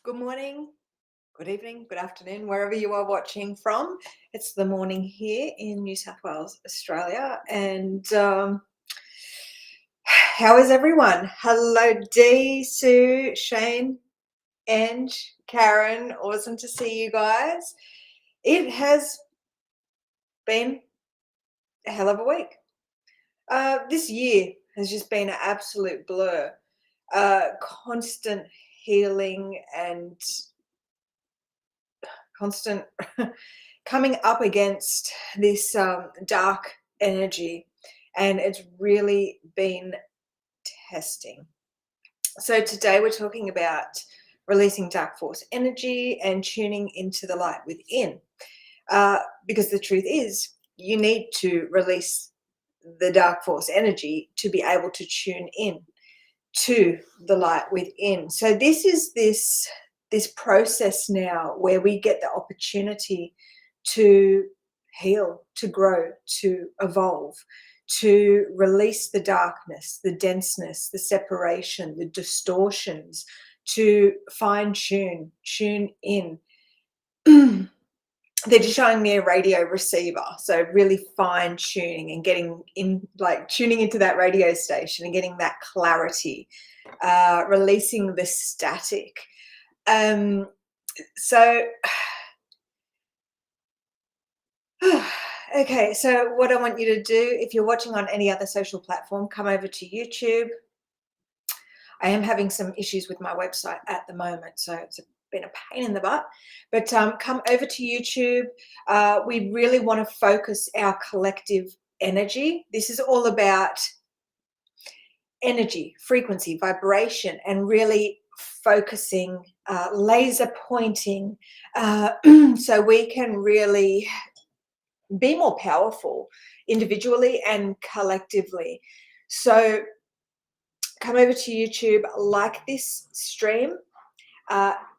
Good morning, good evening, good afternoon, wherever you are watching from. It's the morning here in New South Wales, Australia. And how is everyone? Hello, Dee, Sue, Shane, Ange, Karen. Awesome to see you guys. It has been a hell of a week. This year has just been an absolute blur. Constant healing and constant coming up against this dark energy, and it's really been testing. So today we're talking about releasing dark force energy and tuning into the light within, because the truth is you need to release the dark force energy to be able to tune in to the light within. So this process now where we get the opportunity to heal, to grow, to evolve, to release the darkness, the denseness, the separation, the distortions, to fine tune in. They're just showing me a radio receiver, so really fine tuning and getting in, like tuning into that radio station and getting that clarity, releasing the static. So okay, so what I want you to do, if you're watching on any other social platform, come over to YouTube. I am having some issues with my website at the moment, so it's been a pain in the butt. But come over to YouTube. We really want to focus our collective energy. This is all about energy, frequency, vibration, and really focusing, laser pointing, so we can really be more powerful individually and collectively. So come over to YouTube, like this stream,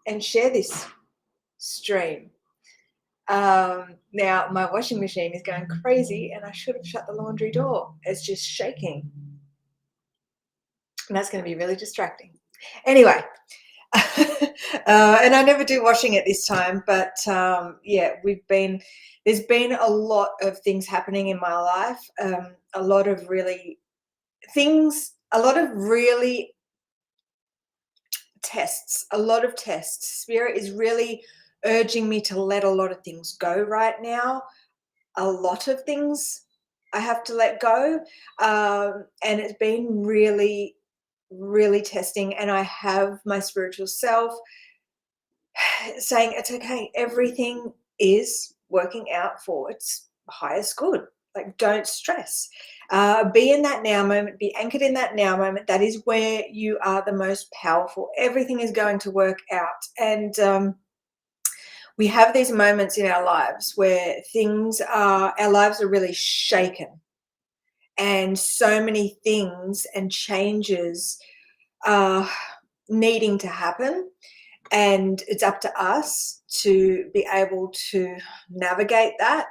and share this stream. Now my washing machine is going crazy and I should have shut the laundry door. It's just shaking. And that's going to be really distracting. Anyway, and I never do washing at this time, but yeah, there's been a lot of things happening in my life, a lot of really tests, a lot of tests. Spirit is really urging me to let a lot of things go right now. A lot of things I have to let go, and it's been really, really testing. And I have my spiritual self saying it's okay. Everything is working out for its highest good. Like, don't stress. Be in that now moment. Be anchored in that now moment. That is where you are the most powerful. Everything is going to work out. And we have these moments in our lives where our lives are really shaken. And so many things and changes are needing to happen. And it's up to us to be able to navigate that.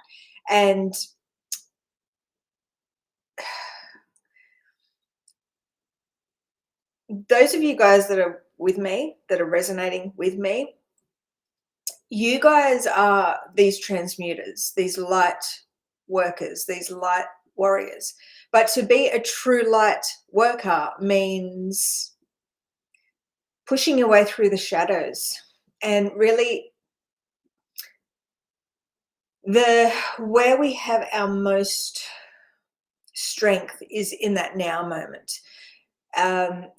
And those of you guys that are with me, that are resonating with me, you guys are these transmuters, these light workers, these light warriors. But to be a true light worker means pushing your way through the shadows, and really where we have our most strength is in that now moment.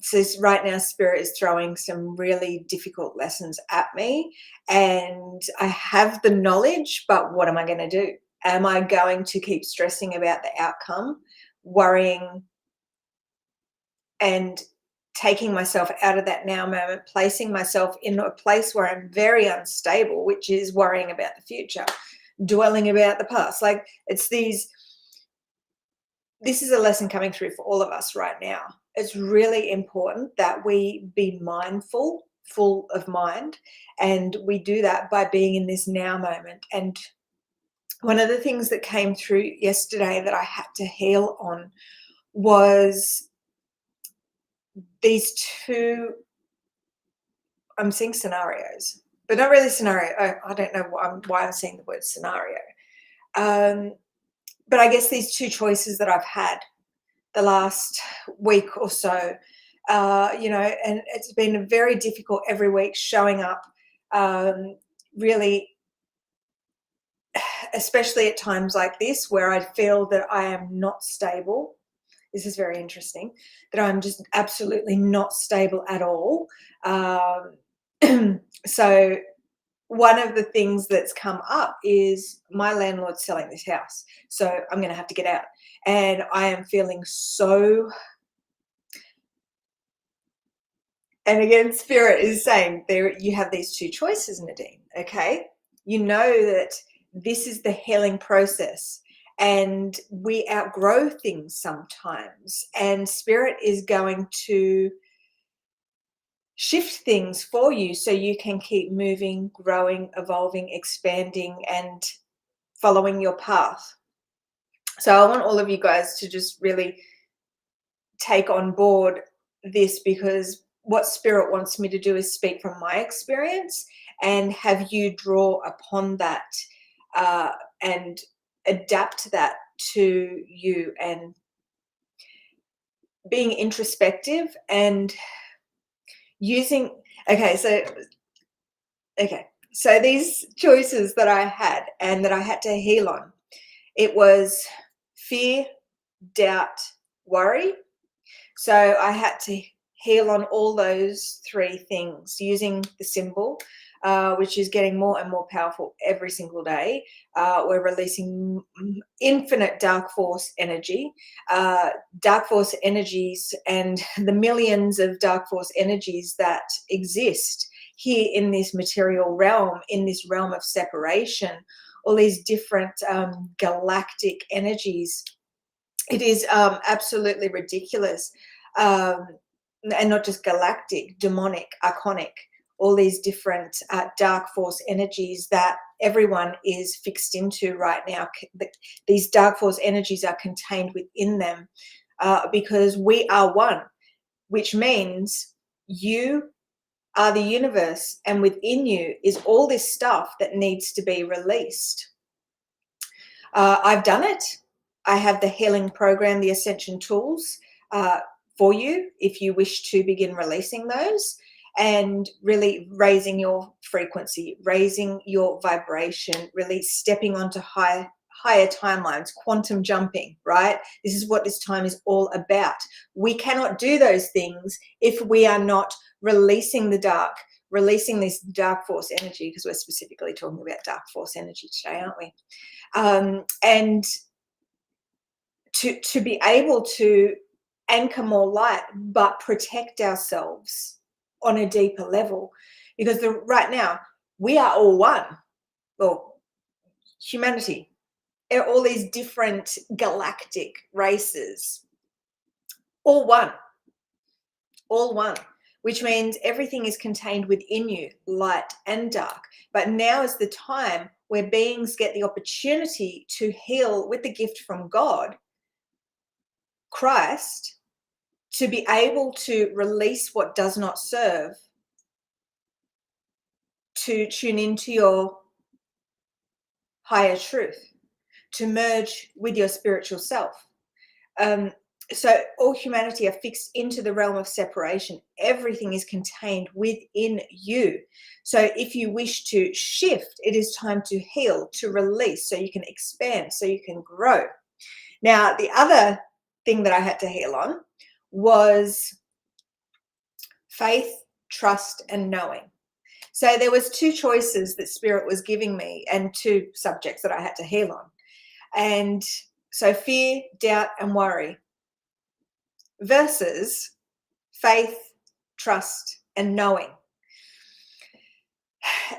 So right now Spirit is throwing some really difficult lessons at me, and I have the knowledge, but what am I going to do? Am I going to keep stressing about the outcome, worrying and taking myself out of that now moment, placing myself in a place where I'm very unstable, which is worrying about the future, dwelling about the past? Like, this is a lesson coming through for all of us right now. It's really important that we be mindful, full of mind, and we do that by being in this now moment. And one of the things that came through yesterday that I had to heal on was these two I'm seeing scenarios, but not really scenario. I don't know why I'm seeing the word scenario. Um, but I guess these two choices that I've had the last week or so, and it's been very difficult every week showing up, really, especially at times like this where I feel that I am not stable. This is very interesting, that I'm just absolutely not stable at all. So one of the things that's come up is my landlord's selling this house. So I'm going to have to get out. And I am feeling so, and again, Spirit is saying there you have these two choices, Nadine. Okay. You know that this is the healing process and we outgrow things sometimes. And Spirit is going to shift things for you so you can keep moving, growing, evolving, expanding, and following your path. So I want all of you guys to just really take on board this, because what Spirit wants me to do is speak from my experience and have you draw upon that, and adapt that to you, and being introspective and using, okay, so these choices that I had and that I had to heal on, it was fear, doubt, worry. So I had to heal on all those three things using the symbol, which is getting more and more powerful every single day. We're releasing infinite dark force energy, dark force energies, and the millions of dark force energies that exist here in this material realm, in this realm of separation, all these different galactic energies. It is absolutely ridiculous. Um, and not just galactic, demonic, iconic, all these different dark force energies that everyone is fixed into right now. These dark force energies are contained within them, because we are one, which means you are the universe, and within you is all this stuff that needs to be released. I've done it. I have the healing program, the Ascension tools, for you if you wish to begin releasing those and really raising your frequency, raising your vibration, really stepping onto higher timelines, quantum jumping, right? This is what this time is all about. We cannot do those things if we are not releasing the dark, releasing this dark force energy, because we're specifically talking about dark force energy today, aren't we? And to be able to anchor more light but protect ourselves on a deeper level, because right now we are all one. Well, humanity, all these different galactic races, all one, all one, which means everything is contained within you, light and dark. But now is the time where beings get the opportunity to heal with the gift from God, Christ, to be able to release what does not serve, to tune into your higher truth, to merge with your spiritual self. So all humanity are fixed into the realm of separation. Everything is contained within you. So if you wish to shift, it is time to heal, to release, so you can expand, so you can grow. Now, the other thing that I had to heal on was faith, trust, and knowing. So there was two choices that Spirit was giving me and two subjects that I had to heal on. And so fear, doubt, and worry versus faith, trust, and knowing.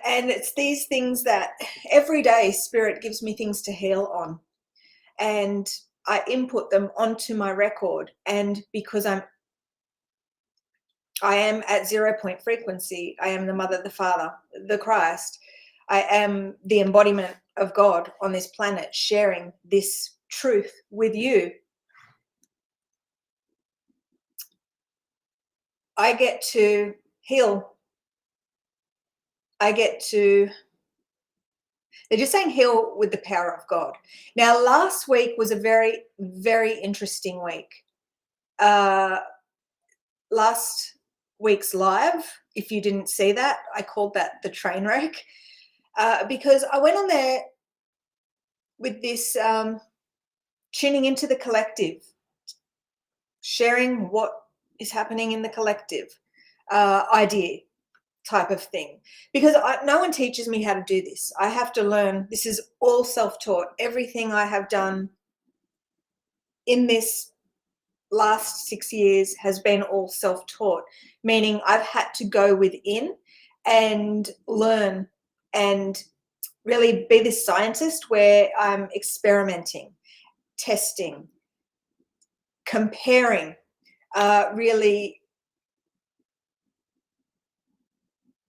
And it's these things that every day Spirit gives me things to heal on. And I input them onto my record. And because I am at 0 point frequency, I am the Mother, the Father, the Christ. I am the embodiment of God on this planet, sharing this truth with you. I get to heal I get to, they're just saying heal with the power of God. Now, last week was a very, very interesting week. Last week's live, if you didn't see that, I called that the train wreck, because I went on there with this tuning into the collective, sharing what is happening in the collective idea type of thing, because no one teaches me how to do this. I have to learn. This is all self-taught. Everything I have done in this last 6 years has been all self-taught, meaning I've had to go within and learn and really be this scientist where I'm experimenting, testing, comparing, really.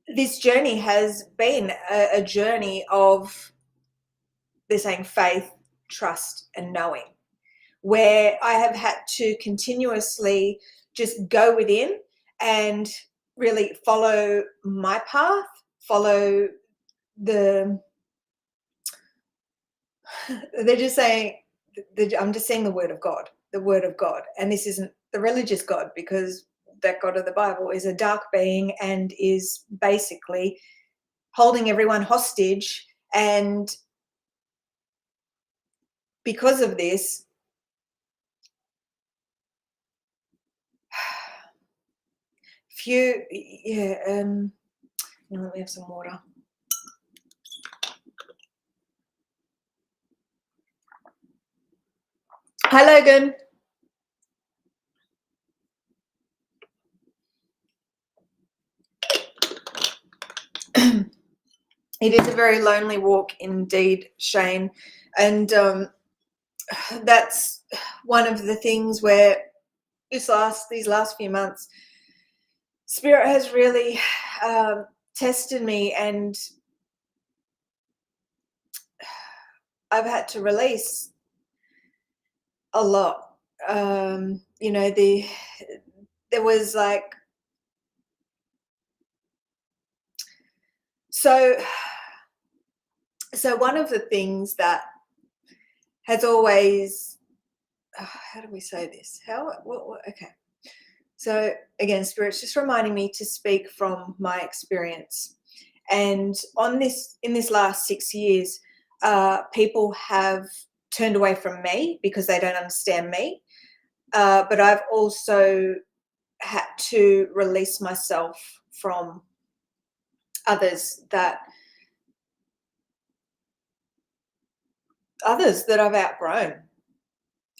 This journey has been a journey of, they're saying, faith, trust, and knowing, where I have had to continuously just go within and really follow my path, follow the, they're just saying, I'm just saying the word of God, the word of God. And this isn't the religious God, because that God of the Bible is a dark being and is basically holding everyone hostage. And because of this, let me have some water. Hi, Logan. It is a very lonely walk indeed, Shane. And that's one of the things where these last few months, Spirit has really tested me, and I've had to release a lot. You know, there was like, so one of the things that has always, how do we say this? Okay. So again, Spirit's just reminding me to speak from my experience. And in this last 6 years, people have turned away from me because they don't understand me. But I've also had to release myself from others that I've outgrown.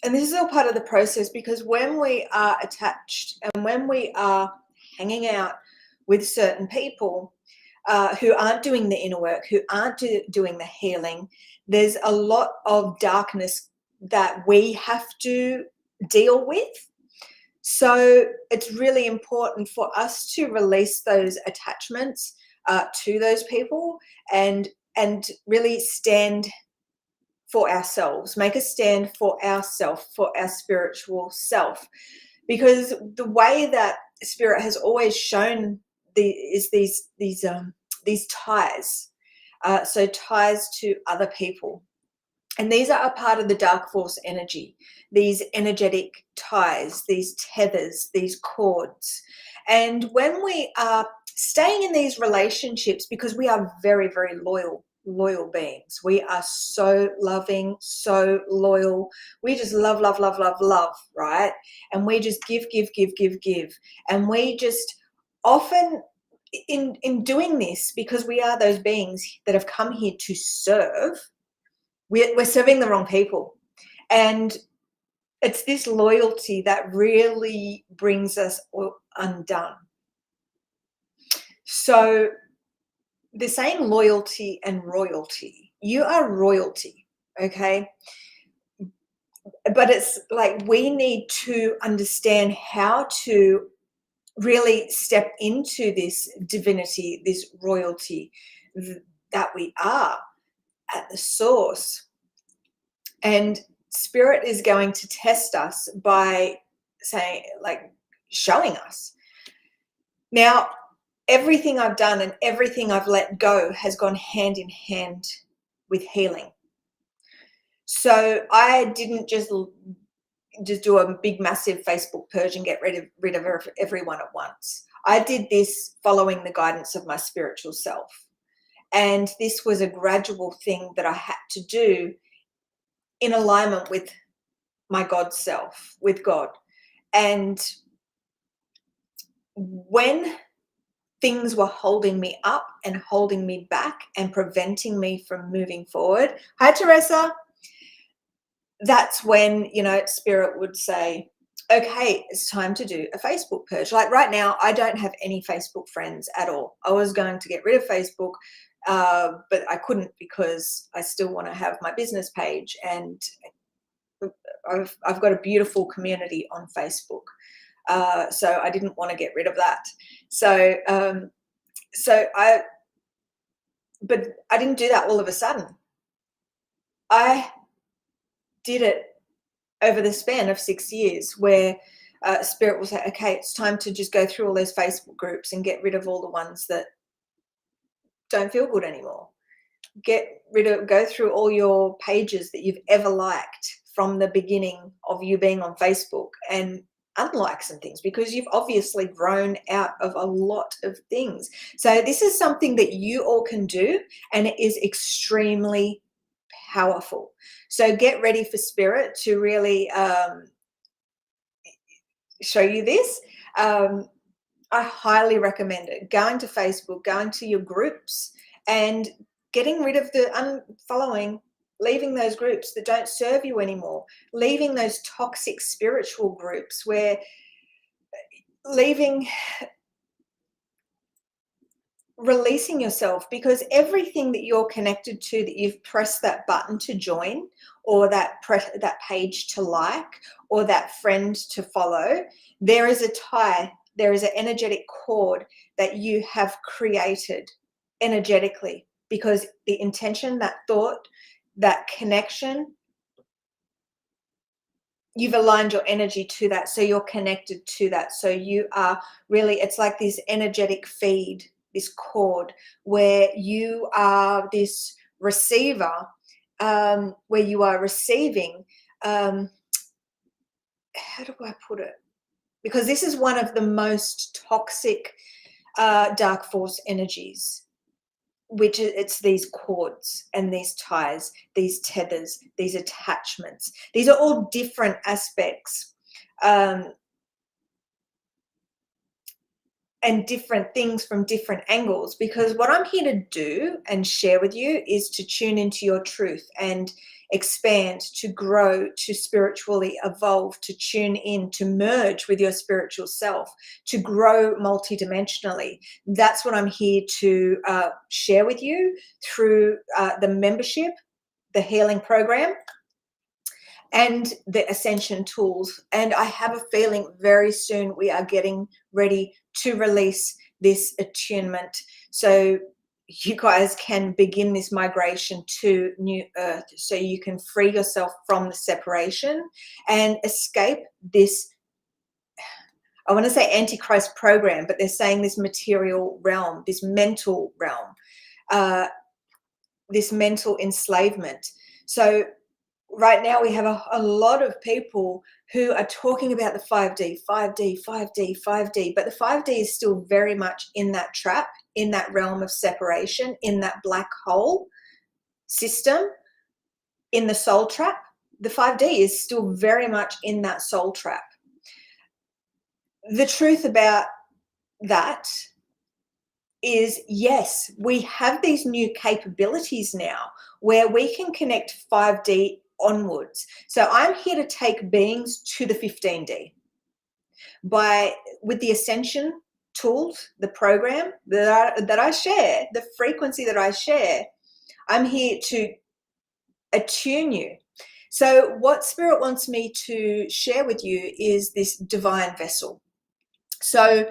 And this is all part of the process, because when we are attached and when we are hanging out with certain people who aren't doing the inner work, who aren't doing the healing, there's a lot of darkness that we have to deal with. So it's really important for us to release those attachments to those people and really stand for ourselves, make a stand for ourself, for our spiritual self. Because the way that Spirit has always shown these ties, so ties to other people. And these are a part of the dark force energy, these energetic ties, these tethers, these cords. And when we are staying in these relationships, because we are very, very loyal beings, we are so loving, so loyal. We just love, love, love, love, love, right? And we just give. And we just often, in doing this, because we are those beings that have come here to serve, we're serving the wrong people. And it's this loyalty that really brings us undone. So they're saying loyalty and royalty. You are royalty, okay? But it's like we need to understand how to really step into this divinity, this royalty that we are at the source. And Spirit is going to test us by saying, like, showing us. Now, everything I've done and everything I've let go has gone hand in hand with healing. So I didn't just do a big massive Facebook purge and get rid of everyone at once. I did this following the guidance of my spiritual self. And this was a gradual thing that I had to do in alignment with my God self, with God. And when things were holding me up and holding me back and preventing me from moving forward, hi Teresa, that's when, Spirit would say, okay, it's time to do a Facebook purge. Like right now, I don't have any Facebook friends at all. I was going to get rid of Facebook, but I couldn't because I still want to have my business page, and I've got a beautiful community on Facebook. So I didn't want to get rid of that. But I didn't do that all of a sudden. I did it over the span of 6 years, where Spirit will say, okay, it's time to just go through all those Facebook groups and get rid of all the ones that don't feel good anymore. Go through all your pages that you've ever liked from the beginning of you being on Facebook and unlike some things, because you've obviously grown out of a lot of things. So this is something that you all can do, and it is extremely powerful. So get ready for Spirit to really show you this. I highly recommend it. Going to Facebook, going to your groups, and getting rid of the unfollowing, leaving those groups that don't serve you anymore, leaving those toxic spiritual groups, releasing yourself, because everything that you're connected to, that you've pressed that button to join, or that page to like, or that friend to follow, there is a tie, there is an energetic cord that you have created energetically, because the intention, that thought, that connection, you've aligned your energy to that, so you're connected to that. So you are really, it's like this energetic feed, this cord, where you are this receiver, where you are receiving, how do I put it? Because this is one of the most toxic dark force energies, which it's these cords and these ties, these tethers, these attachments. These are all different aspects and different things from different angles, because what I'm here to do and share with you is to tune into your truth and expand, to grow, to spiritually evolve, to tune in, to merge with your spiritual self, to grow multidimensionally. That's what I'm here to share with you through the membership, the healing program, and the ascension tools. And I have a feeling very soon we are getting ready to release this attunement, so you guys can begin this migration to new earth, so you can free yourself from the separation and escape this, I want to say antichrist program, but they're saying this material realm, this mental realm, this mental enslavement. So right now we have a lot of people who are talking about the 5D, 5D, 5D, 5D, but the 5D is still very much in that trap, in that realm of separation, in that black hole system, in the soul trap. The 5D is still very much in that soul trap. The truth about that is, yes, we have these new capabilities now where we can connect 5D onwards. So I'm here to take beings to the 15D with the ascension tools, the program that I share, the frequency that I share. I'm here to attune you. So what Spirit wants me to share with you is this divine vessel. So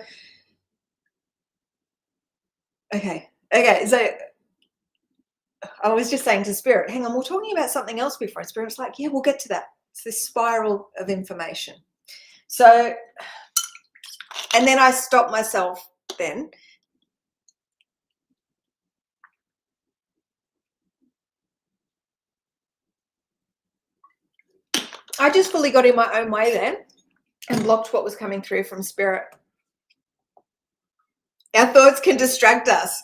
okay, so I was just saying to Spirit, hang on, we're talking about something else before. And Spirit's like, yeah, we'll get to that. It's this spiral of information. So, and then I stopped myself then, I just fully got in my own way then and blocked what was coming through from spirit. Our thoughts can distract us.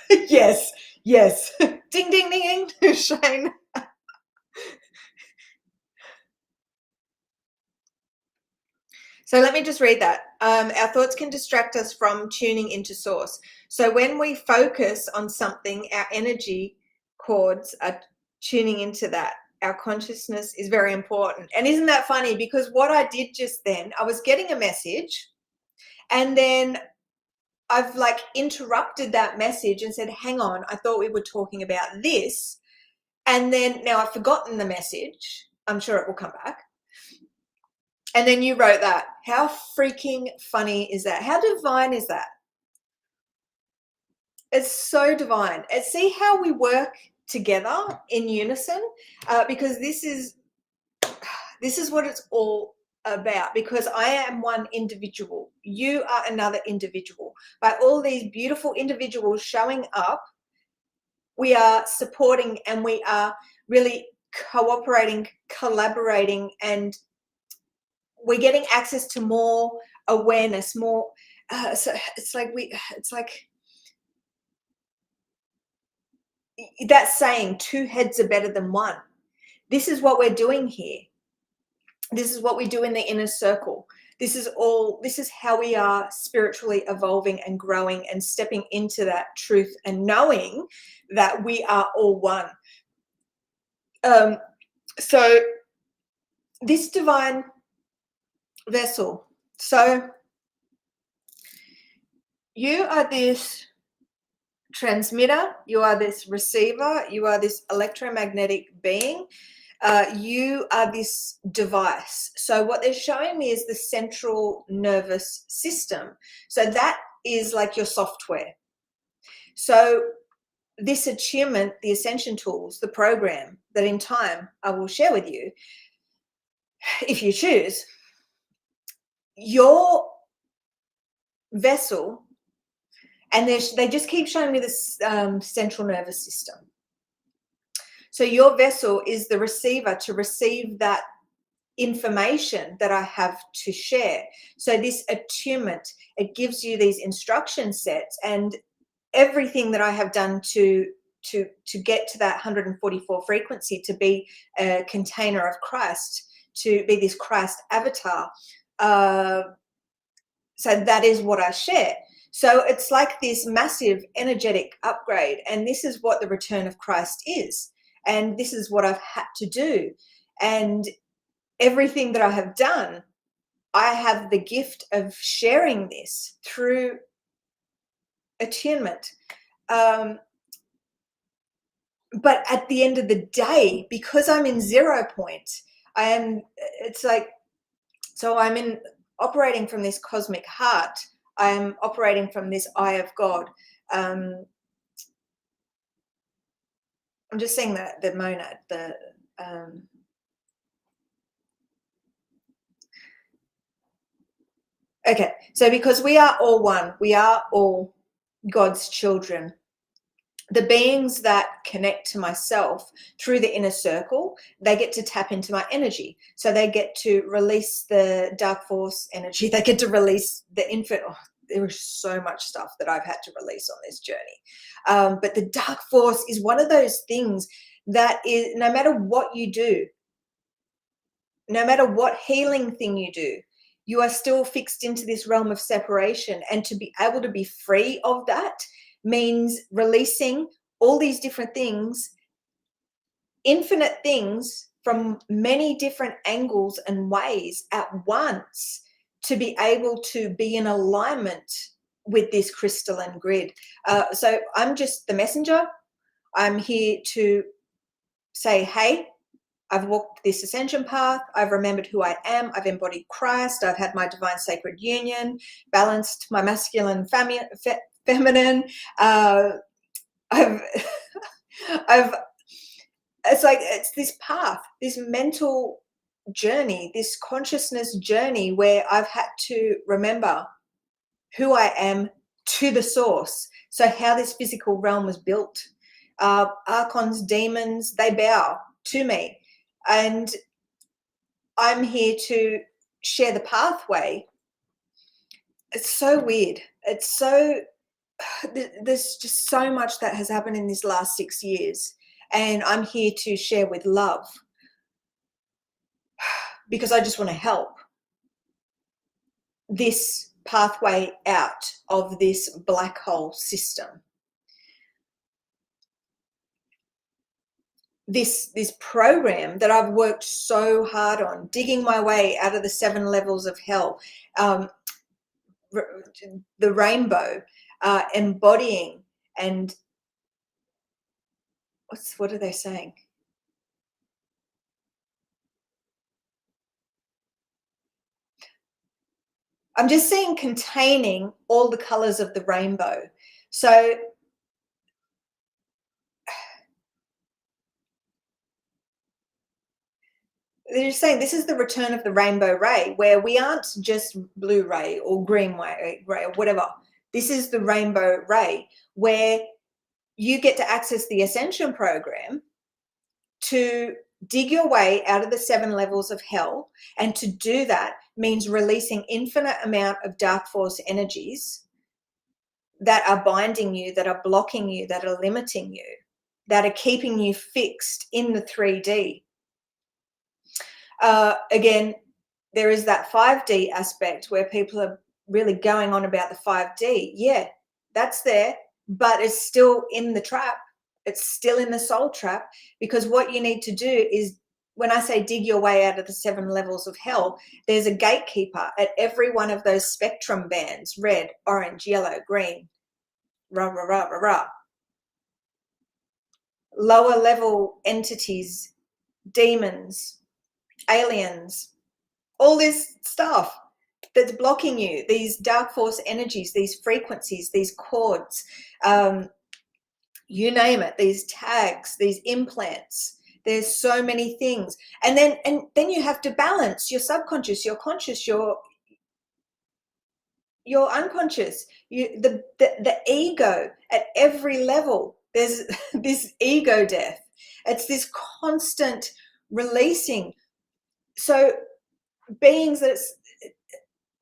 Yes, yes. Ding, ding, ding, ding, Shane. So let me just read that. Our thoughts can distract us from tuning into source. So when we focus on something, our energy cords are tuning into that. Our consciousness is very important. And isn't that funny? Because what I did just then, I was getting a message and then I've like interrupted that message and said, hang on, I thought we were talking about this. And then now I've forgotten the message. I'm sure it will come back. And then you wrote that. How freaking funny is that? How divine is that? It's so divine. And see how we work together in unison, because this is what it's all about. Because I am one individual, you are another individual. By all these beautiful individuals showing up, we are supporting and we are really cooperating, collaborating, and we're getting access to more awareness, more. So it's like that saying, two heads are better than one. This is what we're doing here. This is what we do in the inner circle. This is how we are spiritually evolving and growing and stepping into that truth and knowing that we are all one. So this divine vessel, so you are this transmitter, you are this receiver, you are this electromagnetic being, you are this device. So what they're showing me is the central nervous system. So that is like your software. So this attunement, the ascension tools, the program that in time I will share with you, if you choose, your vessel, and they just keep showing me this central nervous system. So your vessel is the receiver to receive that information that I have to share. So this attunement, it gives you these instruction sets and everything that I have done to get to that 144 frequency, to be a container of Christ, to be this Christ avatar. So that is what I share. So it's like this massive energetic upgrade. And this is what the return of Christ is. And this is what I've had to do. And everything that I have done, I have the gift of sharing this through attunement. But at the end of the day, because I'm in 0 point, it's like, so I'm operating from this cosmic heart. I'm operating from this eye of God. I'm just saying that the monad, okay. So because we are all one, we are all God's children. The beings that connect to myself through the inner circle, they get to tap into my energy. So they get to release the dark force energy. They get to release the infinite. Oh, there is so much stuff that I've had to release on this journey. But the dark force is one of those things that is, no matter what you do, no matter what healing thing you do, you are still fixed into this realm of separation. And to be able to be free of that means releasing all these different things, infinite things from many different angles and ways at once, to be able to be in alignment with this crystalline grid. So I'm just the messenger. I'm here to say, hey, I've walked this ascension path. I've remembered who I am. I've embodied Christ. I've had my divine sacred union, balanced my masculine feminine. I've it's this path, this mental journey, this consciousness journey where I've had to remember who I am to the source. So how this physical realm was built. Archons, demons, they bow to me. And I'm here to share the pathway. It's so weird. It's so, there's just so much that has happened in this last 6 years. And I'm here to share with love because I just want to help this pathway out of this black hole system. This program that I've worked so hard on, digging my way out of the 7 levels of hell, the rainbow, embodying, and what are they saying? I'm just seeing containing all the colors of the rainbow. So they're just saying this is the return of the rainbow ray, where we aren't just blue ray or green ray or whatever. This is the rainbow ray where you get to access the Ascension program to dig your way out of the 7 levels of hell. And to do that means releasing infinite amount of dark force energies that are binding you, that are blocking you, that are limiting you, that are keeping you fixed in the 3D. Again, there is that 5D aspect where people are really going on about the 5D. Yeah, that's there, but it's still in the trap. It's still in the soul trap, because what you need to do is, when I say dig your way out of the 7 levels of hell, there's a gatekeeper at every one of those spectrum bands: red, orange, yellow, green, rah, rah, rah, rah, rah. Lower level entities, demons, aliens, all this stuff that's blocking you, these dark force energies, these frequencies, these cords, you name it, these tags, these implants. There's so many things. And then you have to balance your subconscious, your conscious, your unconscious, the ego at every level. There's this ego death. It's this constant releasing. So beings that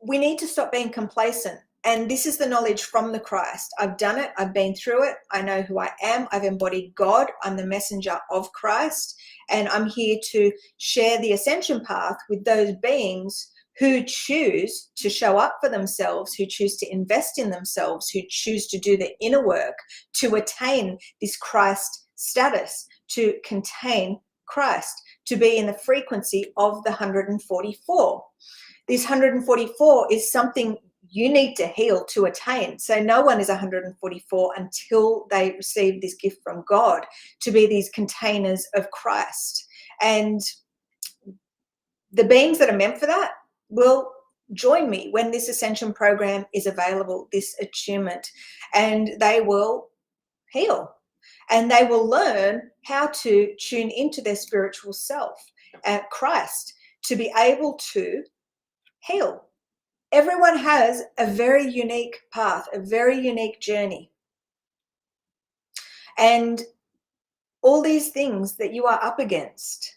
we need to stop being complacent. And this is the knowledge from the Christ. I've done it. I've been through it. I know who I am. I've embodied God. I'm the messenger of Christ. And I'm here to share the ascension path with those beings who choose to show up for themselves, who choose to invest in themselves, who choose to do the inner work to attain this Christ status, to contain Christ, to be in the frequency of the 144. This 144 is something you need to heal to attain. So no one is 144 until they receive this gift from God to be these containers of Christ. And the beings that are meant for that will join me when this ascension program is available, this attunement, and they will heal. And they will learn how to tune into their spiritual self at Christ to be able to heal. Everyone has a very unique path, a very unique journey. And all these things that you are up against.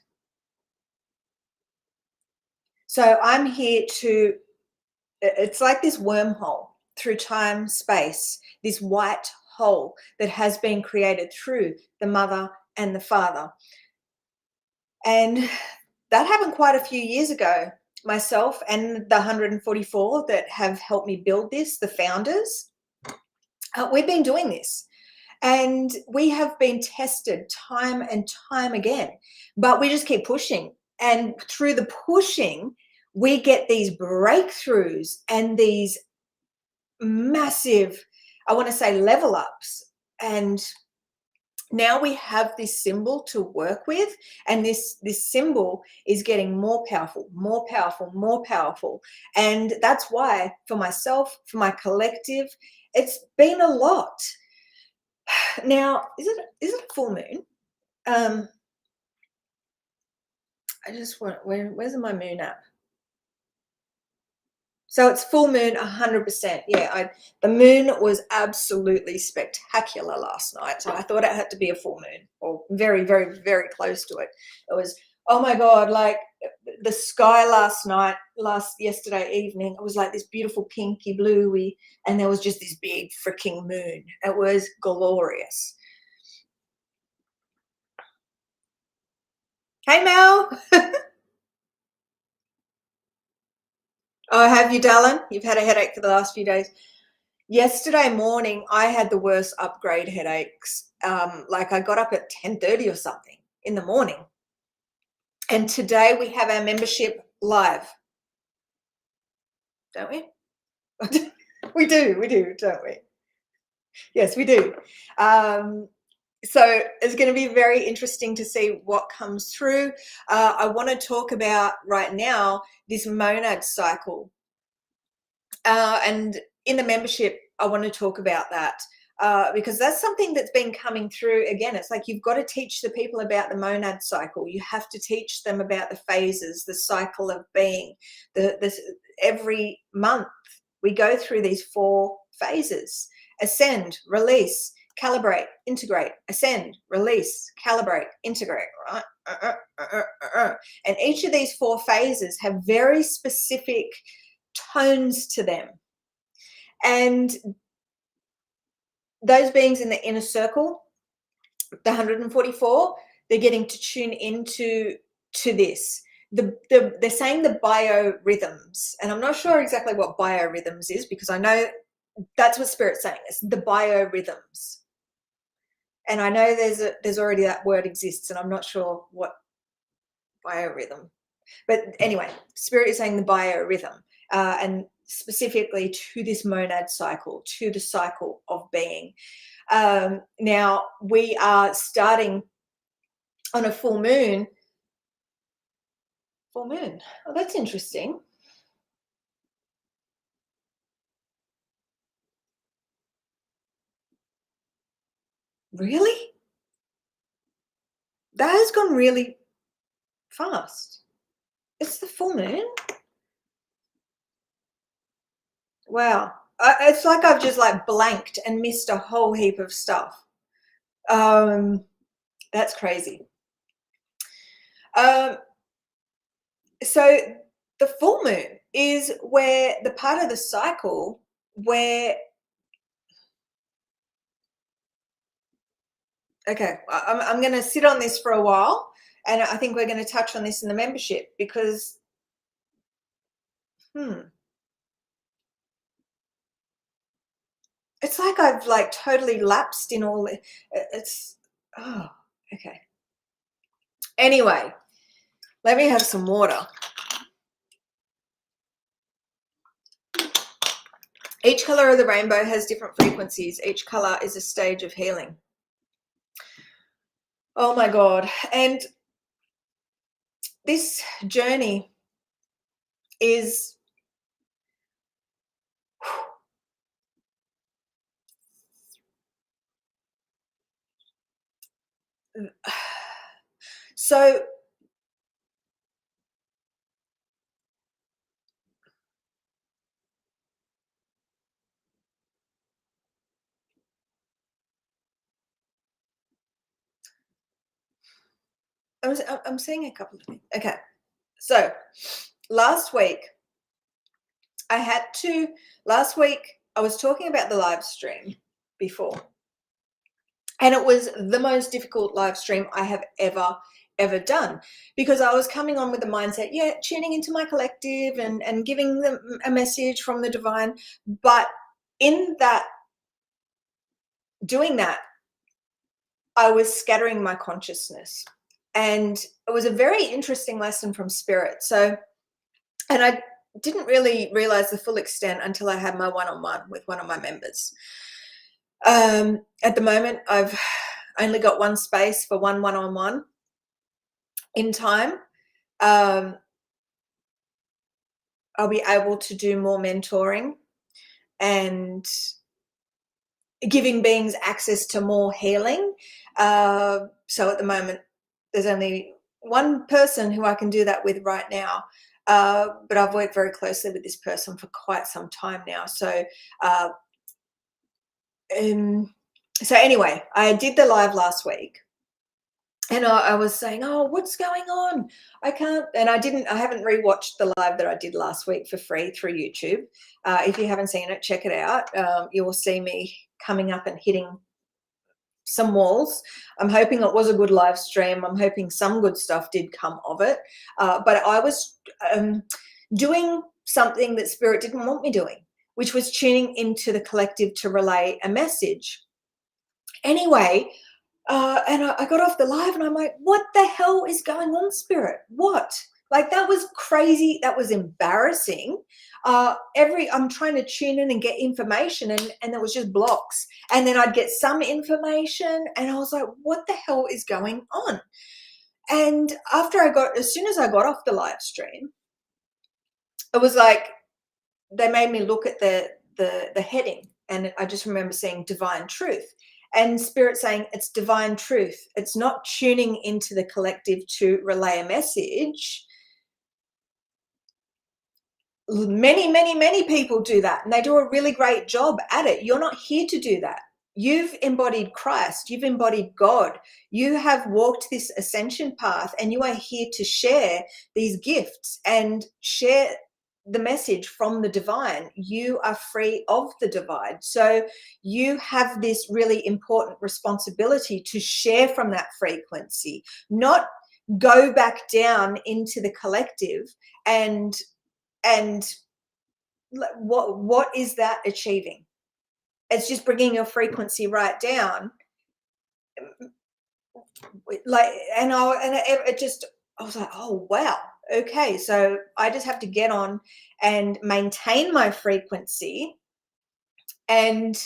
So I'm here to, it's like this wormhole through time, space, this white hole that has been created through the mother and the father. And that happened quite a few years ago. Myself and the 144 that have helped me build this, the founders, we've been doing this. And we have been tested time and time again, but we just keep pushing. And through the pushing, we get these breakthroughs and these massive, I want to say, level ups. And now we have this symbol to work with, and this symbol is getting more powerful, more powerful, more powerful. And that's why, for myself, for my collective, it's been a lot. Now, is it a full moon? I just want, where's my moon app? So it's full moon 100%. Yeah, the moon was absolutely spectacular last night. So I thought it had to be a full moon, or very, very, very close to it. It was Oh my God, like the sky yesterday evening, it was like this beautiful pinky bluey, and there was just this big freaking moon. It was glorious. Hey Mel. Oh, have you, darling? You've had a headache for the last few days. Yesterday morning, I had the worst upgrade headaches. Like I got up at 10:30 or something in the morning. And today we have our membership live, don't we? We do, don't we? Yes, we do. So it's going to be very interesting to see what comes through. I want to talk about right now this monad cycle. And in the membership, I want to talk about that because that's something that's been coming through again. It's like you've got to teach the people about the monad cycle. You have to teach them about the phases, the cycle of being. Every month we go through these 4 phases: ascend, release, calibrate, integrate, ascend, release, calibrate, integrate, right? And each of these 4 phases have very specific tones to them. And those beings in the inner circle, the 144, they're getting to tune into this. They're saying the biorhythms, and I'm not sure exactly what biorhythms is because I know that's what Spirit's saying. It's the biorhythms, and I know there's already that word exists, and I'm not sure what biorhythm. But anyway, Spirit is saying the biorhythm, and specifically to this monad cycle, to the cycle of being. Now, we are starting on a full moon. Full moon. Oh, that's interesting. Really? That has gone really fast. It's the full moon? Wow. It's like I've just like blanked and missed a whole heap of stuff. That's crazy. So the full moon is where the part of the cycle where, okay, I'm going to sit on this for a while, and I think we're going to touch on this in the membership because, it's like I've like totally lapsed in all. It's oh, okay. Anyway, let me have some water. Each color of the rainbow has different frequencies. Each color is a stage of healing. Oh my God. And this journey is so I'm seeing a couple of things. Okay. So last week I was talking about the live stream before, and it was the most difficult live stream I have ever done because I was coming on with the mindset, yeah, tuning into my collective and giving them a message from the divine. But in that, doing that, I was scattering my consciousness. And it was a very interesting lesson from Spirit. So, and I didn't really realize the full extent until I had my one-on-one with one of my members. At the moment, I've only got one space for one-on-one in time. I'll be able to do more mentoring and giving beings access to more healing. So at the moment, there's only one person who I can do that with right now. But I've worked very closely with this person for quite some time now. So anyway, I did the live last week, And I was saying, "Oh, what's going on? I can't." And I haven't rewatched the live that I did last week for free through YouTube. If you haven't seen it, check it out. You will see me coming up and hitting some walls. I'm hoping it was a good live stream. I'm hoping some good stuff did come of it. But I was doing something that Spirit didn't want me doing, which was tuning into the collective to relay a message. Anyway, and I got off the live and I'm like, what the hell is going on, Spirit? What? Like, that was crazy. That was embarrassing. I'm trying to tune in and get information, and there was just blocks. And then I'd get some information and I was like, what the hell is going on? And as soon as I got off the live stream, it was like they made me look at the heading, and I just remember seeing divine truth. And Spirit saying it's divine truth. It's not tuning into the collective to relay a message. Many people do that, and they do a really great job at it. You're not here to do that. You've embodied Christ. You've embodied God. You have walked this ascension path, and you are here to share these gifts and share the message from the divine. You are free of the divide. So you have this really important responsibility to share from that frequency, not go back down into the collective and what is that achieving? It's just bringing your frequency right down. Like, I was like, oh wow, okay, so I just have to get on and maintain my frequency and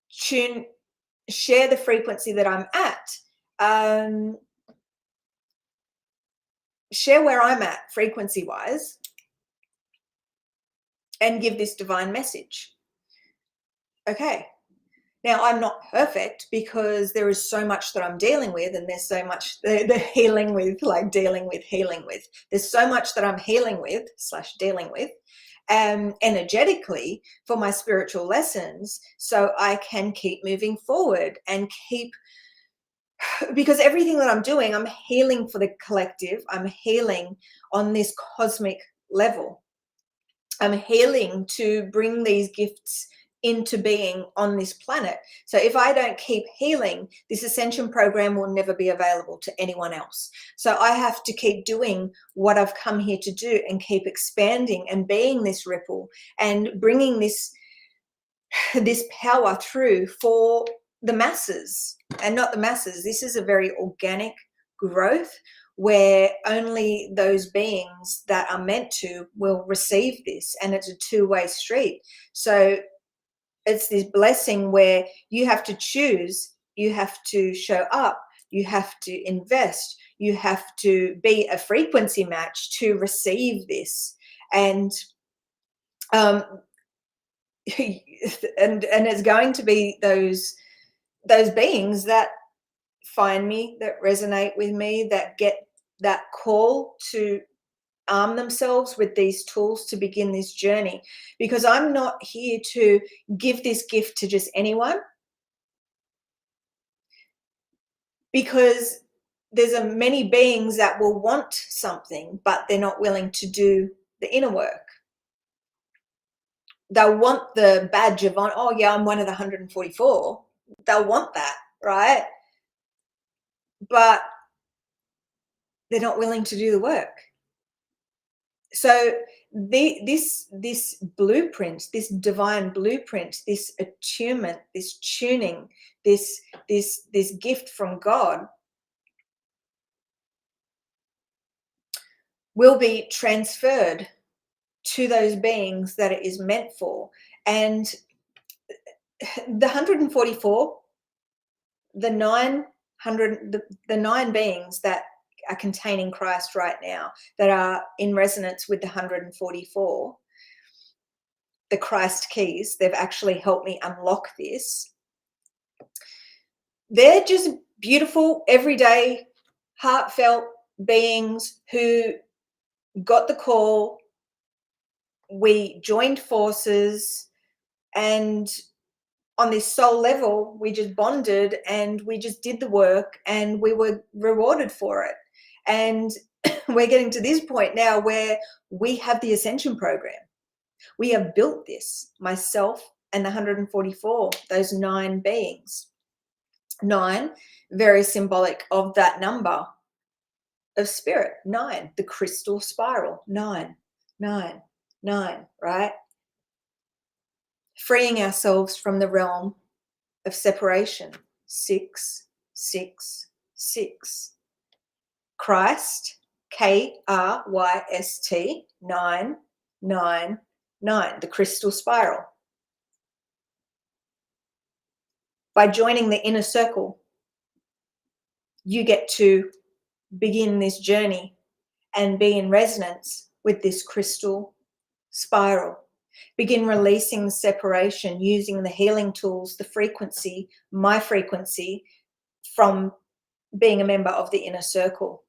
share the frequency that I'm at, share where I'm at frequency wise, and give this divine message. Okay, now I'm not perfect because there is so much that I'm dealing with, and there's so much the healing with, like dealing with. There's so much that I'm healing with / dealing with energetically for my spiritual lessons, so I can keep moving forward and because everything that I'm doing, I'm healing for the collective. I'm healing on this cosmic level. I'm healing to bring these gifts into being on this planet. So if I don't keep healing, this ascension program will never be available to anyone else. So I have to keep doing what I've come here to do and keep expanding and being this ripple and bringing this power through for the masses, and not the masses. This is a very organic growth where only those beings that are meant to will receive this, and it's a two-way street. So it's this blessing where you have to choose, you have to show up, you have to invest, you have to be a frequency match to receive this. And and it's going to be those beings that find me, that resonate with me, that get that call to arm themselves with these tools to begin this journey. Because I'm not here to give this gift to just anyone, because there's many beings that will want something, but they're not willing to do the inner work. They'll want the badge of honor. Oh yeah, I'm one of the 144. They'll want that, right? But they're not willing to do the work. So this blueprint, this divine blueprint, this attunement, this tuning, this gift from God will be transferred to those beings that it is meant for. And the 144, the 9 beings that are containing Christ right now, that are in resonance with the 144, the Christ keys, they've actually helped me unlock this. They're just beautiful, everyday, heartfelt beings who got the call. We joined forces, and on this soul level, we just bonded and we just did the work and we were rewarded for it. And we're getting to this point now where we have the ascension program. We have built this, myself and the 144, those 9 beings. 9, very symbolic of that number of spirit. 9, the crystal spiral. 9, 9, 9, right? Freeing ourselves from the realm of separation. 6, 6, 6. Christ, Kryst, 9, 9, 9, the crystal spiral. By joining the inner circle, you get to begin this journey and be in resonance with this crystal spiral. Begin releasing separation using the healing tools, the frequency, my frequency, from being a member of the inner circle.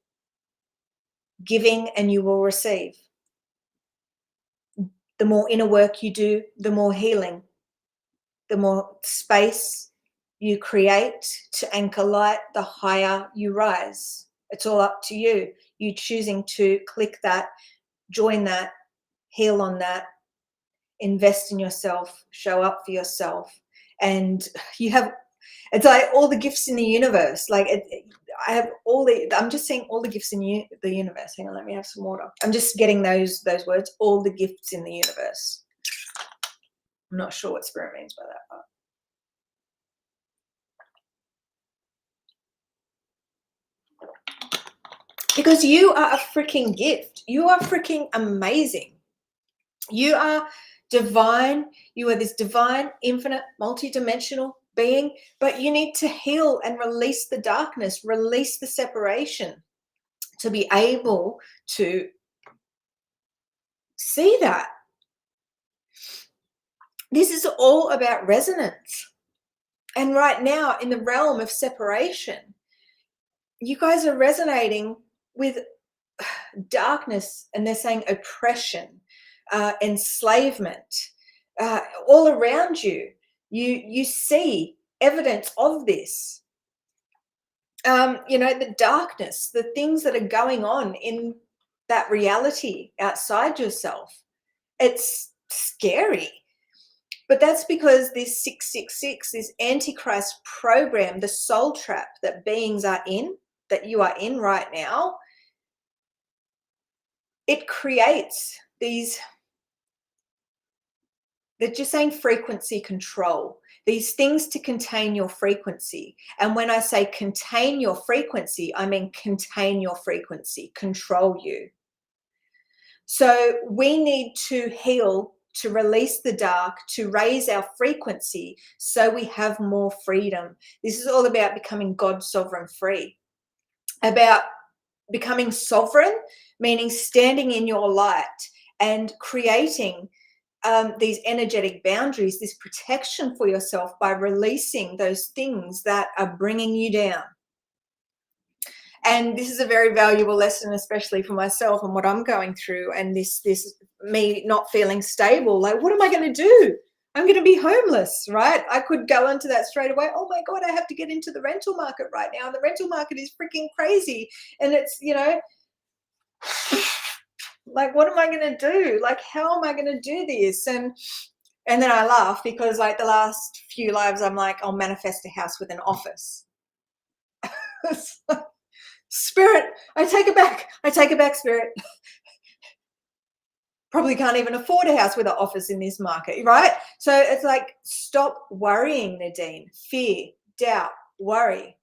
Giving and you will receive. The more inner work you do, the more healing, the more space you create to anchor light, the higher you rise. It's all up to you. You choosing to click that, join that, heal on that, invest in yourself, show up for yourself. And you have, it's like all the gifts in the universe. Like I have I'm just saying all the gifts in the universe. Hang on, let me have some water. I'm just getting those words, all the gifts in the universe. I'm not sure what spirit means by that, but because you are a freaking gift. You are freaking amazing. You are divine. You are this divine, infinite, multidimensional being, but you need to heal and release the darkness, release the separation to be able to see that. This is all about resonance. And right now, in the realm of separation, you guys are resonating with darkness, and they're saying oppression, enslavement, all around you. You see evidence of this. The darkness, the things that are going on in that reality outside yourself. It's scary. But that's because this 666, this Antichrist program, the soul trap that beings are in, that you are in right now, it creates these, they're just saying frequency control, these things to contain your frequency. And when I say contain your frequency, I mean contain your frequency, control you. So we need to heal, to release the dark, to raise our frequency so we have more freedom. This is all about becoming God sovereign free, about becoming sovereign, meaning standing in your light and creating these energetic boundaries, this protection for yourself by releasing those things that are bringing you down. And this is a very valuable lesson, especially for myself and what I'm going through, and this me not feeling stable. Like, what am I going to do? I'm going to be homeless, right? I could go into that straight away. Oh my God, I have to get into the rental market right now. The rental market is freaking crazy. And it's, like, what am I going to do? Like, how am I going to do this? And then I laugh because, like, the last few lives, I'm like, I'll manifest a house with an office. Spirit, I take it back, Spirit. Probably can't even afford a house with an office in this market, right? So it's like, stop worrying, Nadine. Fear, doubt, worry.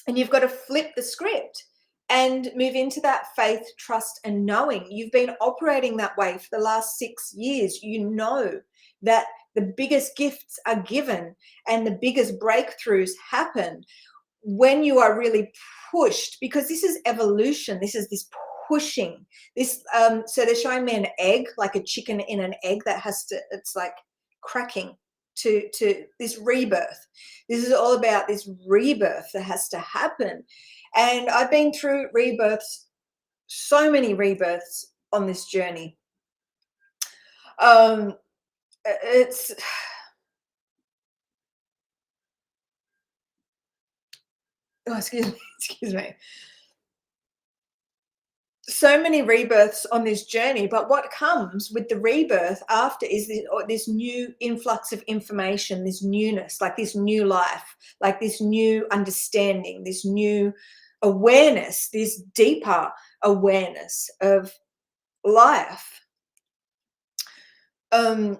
And you've got to flip the script and move into that faith, trust, and knowing. You've been operating that way for the last 6 years. You know that the biggest gifts are given and the biggest breakthroughs happen when you are really pushed, because this is evolution. This is this pushing. This so they're showing me an egg, like a chicken in an egg that has to, it's like cracking to this rebirth. This is all about this rebirth that has to happen. And I've been through rebirths, so many rebirths on this journey. It's oh, excuse me, excuse me. So many rebirths on this journey, but what comes with the rebirth after is this new influx of information, this newness, like this new life, like this new understanding, this new awareness, this deeper awareness of life. Um,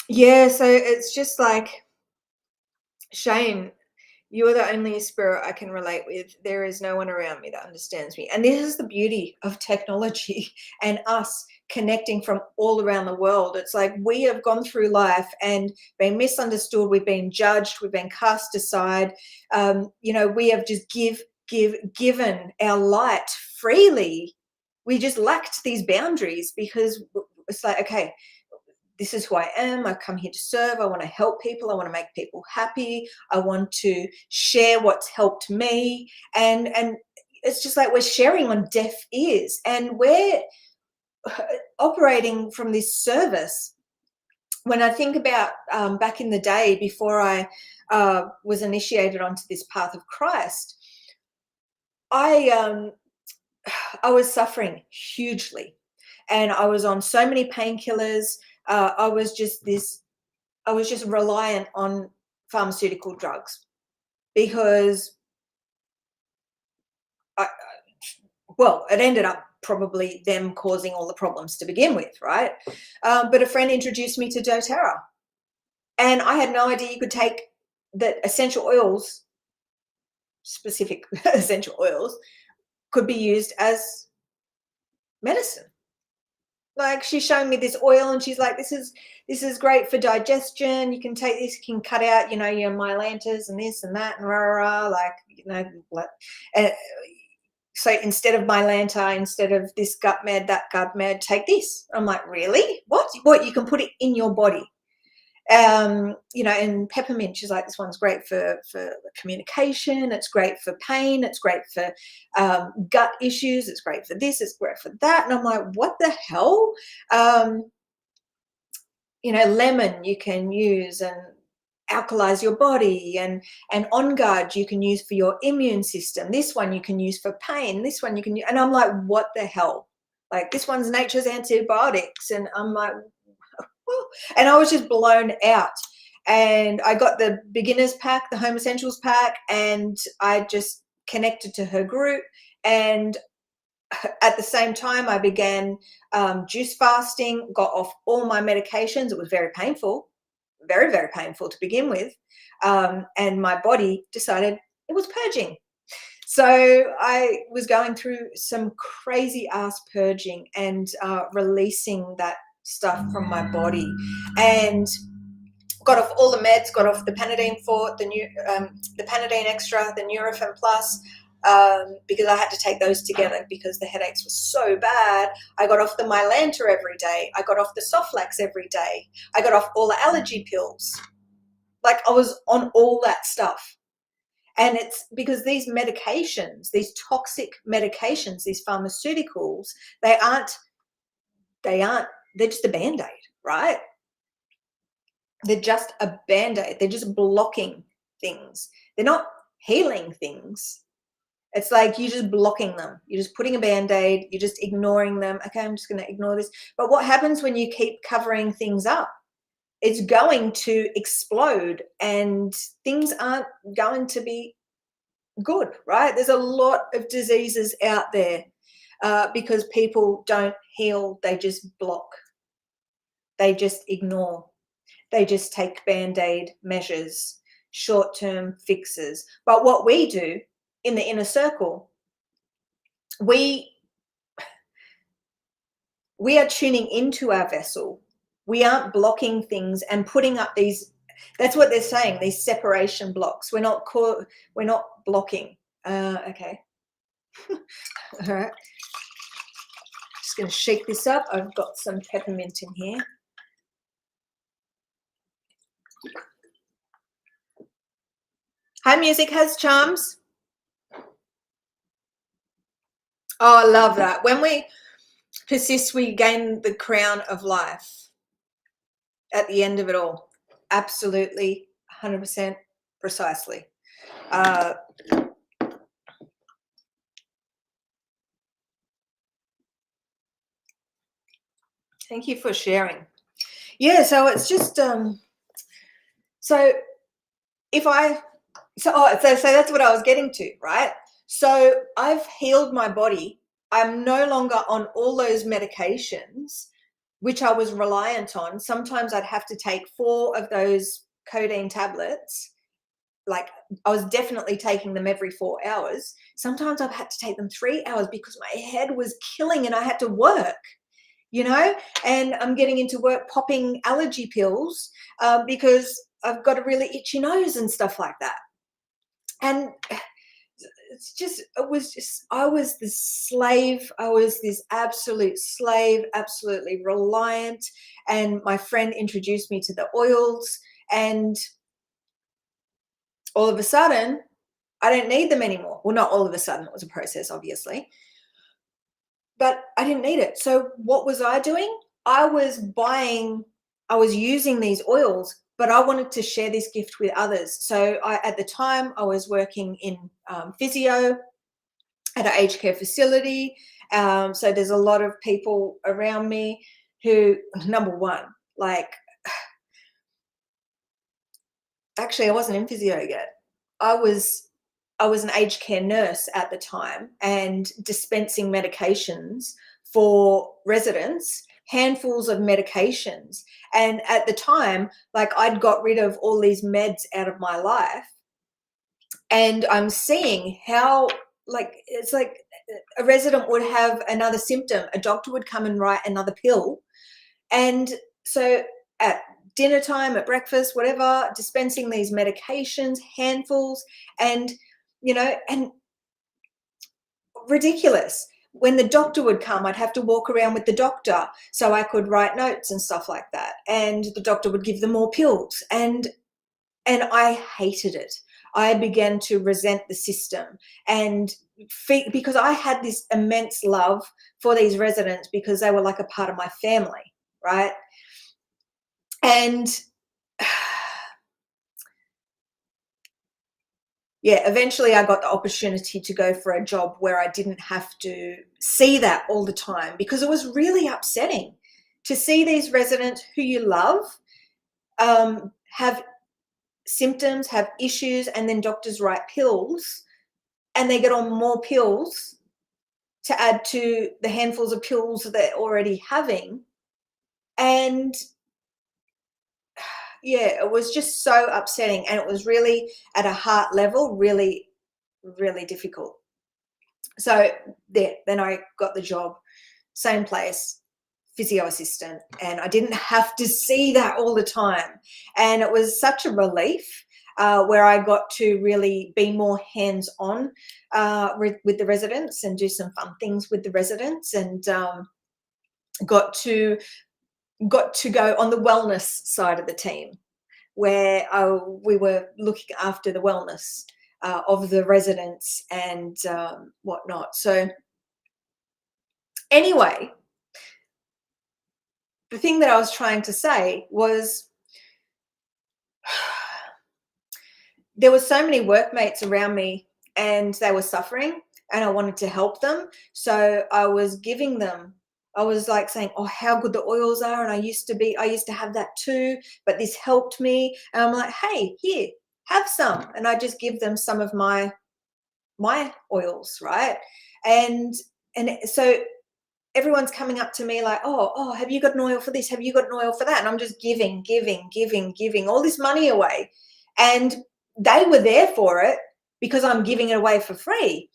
yeah, so it's just like, Shane, you are the only spirit I can relate with. There is no one around me that understands me. And this is the beauty of technology and us connecting from all around the world. It's like we have gone through life and been misunderstood. We've been judged. We've been cast aside. We have just given our light freely. We just lacked these boundaries because it's like, okay, this is who I am. I come here to serve. I want to help people. I want to make people happy. I want to share what's helped me. And it's just like we're sharing on deaf ears, and we're operating from this service. When I think about back in the day before I was initiated onto this path of Christ, I I was suffering hugely, and I was on so many painkillers. I was just reliant on pharmaceutical drugs because it ended up probably them causing all the problems to begin with, right? But a friend introduced me to doTERRA, and I had no idea you could take that essential oils, specific essential oils, could be used as medicine. Like, she's showing me this oil and she's like, this is great for digestion. You can take this, you can cut out, your myelanthus and this and that and rah, like, and so instead of mylanta, instead of this gut med, that gut med, take this. I'm like, really? What? You can put it in your body. And peppermint, she's like, this one's great for communication, it's great for pain, it's great for gut issues, it's great for this, it's great for that. And I'm like, what the hell? Lemon you can use and alkalize your body, and On Guard you can use for your immune system. This one you can use for pain. This one you can use, and I'm like, what the hell? Like, this one's nature's antibiotics, and I'm like, and I was just blown out. And I got the beginners pack, the home essentials pack, and I just connected to her group. And at the same time, I began juice fasting, got off all my medications. It was very painful, very, very painful to begin with. And my body decided it was purging. So I was going through some crazy ass purging and releasing that stuff from my body, and got off all the meds, got off the Panadeine Forte, the Panadeine Extra, the Nurofen Plus, because I had to take those together because the headaches were so bad. I got off the Mylanta every day. I got off the Soflax every day. I got off all the allergy pills. Like, I was on all that stuff. And it's because these medications, these toxic medications, these pharmaceuticals, they're just a Band-Aid, right? They're just a Band-Aid. They're just blocking things. They're not healing things. It's like you're just blocking them. You're just putting a Band-Aid. You're just ignoring them. Okay, I'm just going to ignore this. But what happens when you keep covering things up? It's going to explode, and things aren't going to be good, right? There's a lot of diseases out there because people don't heal. They just block. They just ignore. They just take Band-Aid measures, short-term fixes. But what we do in the inner circle, we are tuning into our vessel. We aren't blocking things and putting up these, that's what they're saying, these separation blocks. We're not blocking. Okay. All right. Just going to shake this up. I've got some peppermint in here. Hi, Music Has Charms. Oh, I love that. When we persist, we gain the crown of life at the end of it all. Absolutely, 100% precisely. Uh, Thank you for sharing. Yeah, so it's just so if I so that's what I was getting to, right? So I've healed my body. I'm no longer on all those medications which I was reliant on. Sometimes I'd have to take 4 of those codeine tablets. Like, I was definitely taking them every 4 hours. Sometimes I've had to take them 3 hours because my head was killing and I had to work, you know? And I'm getting into work popping allergy pills because I've got a really itchy nose and stuff like that. And I was this slave. I was this absolute slave, absolutely reliant. And my friend introduced me to the oils, and all of a sudden, I don't need them anymore. Well, not all of a sudden, it was a process, obviously, but I didn't need it. So what was I doing? I was using these oils, but I wanted to share this gift with others. So at the time, I was working in physio at an aged care facility. So there's a lot of people around me who, number one, like, actually, I wasn't in physio yet. I was I was an aged care nurse at the time and dispensing medications for residents, handfuls of medications. And at the time, like, I'd got rid of all these meds out of my life, and I'm seeing how, like, it's like a resident would have another symptom, a doctor would come and write another pill. And so at dinner time, at breakfast, whatever, dispensing these medications, handfuls, and, and ridiculous. When the doctor would come, I'd have to walk around with the doctor so I could write notes and stuff like that. And the doctor would give them more pills. And I hated it. I began to resent the system, and because I had this immense love for these residents because they were like a part of my family, right? And yeah, eventually I got the opportunity to go for a job where I didn't have to see that all the time, because it was really upsetting to see these residents who you love have symptoms, have issues, and then doctors write pills and they get on more pills to add to the handfuls of pills that they're already having. And yeah, it was just so upsetting. And it was really, at a heart level, really, really difficult. So then I got the job, same place, physio assistant, and I didn't have to see that all the time. And it was such a relief, where I got to really be more hands-on with the residents and do some fun things with the residents, and got to go on the wellness side of the team, where we were looking after the wellness of the residents and whatnot. So anyway, the thing that I was trying to say was, there were so many workmates around me and they were suffering, and I wanted to help them. So I was like saying, oh, how good the oils are. And I used to have that too, but this helped me. And I'm like, hey, here, have some. And I just give them some of my oils, right? And so everyone's coming up to me like, oh, have you got an oil for this? Have you got an oil for that? And I'm just giving all this money away. And they were there for it because I'm giving it away for free.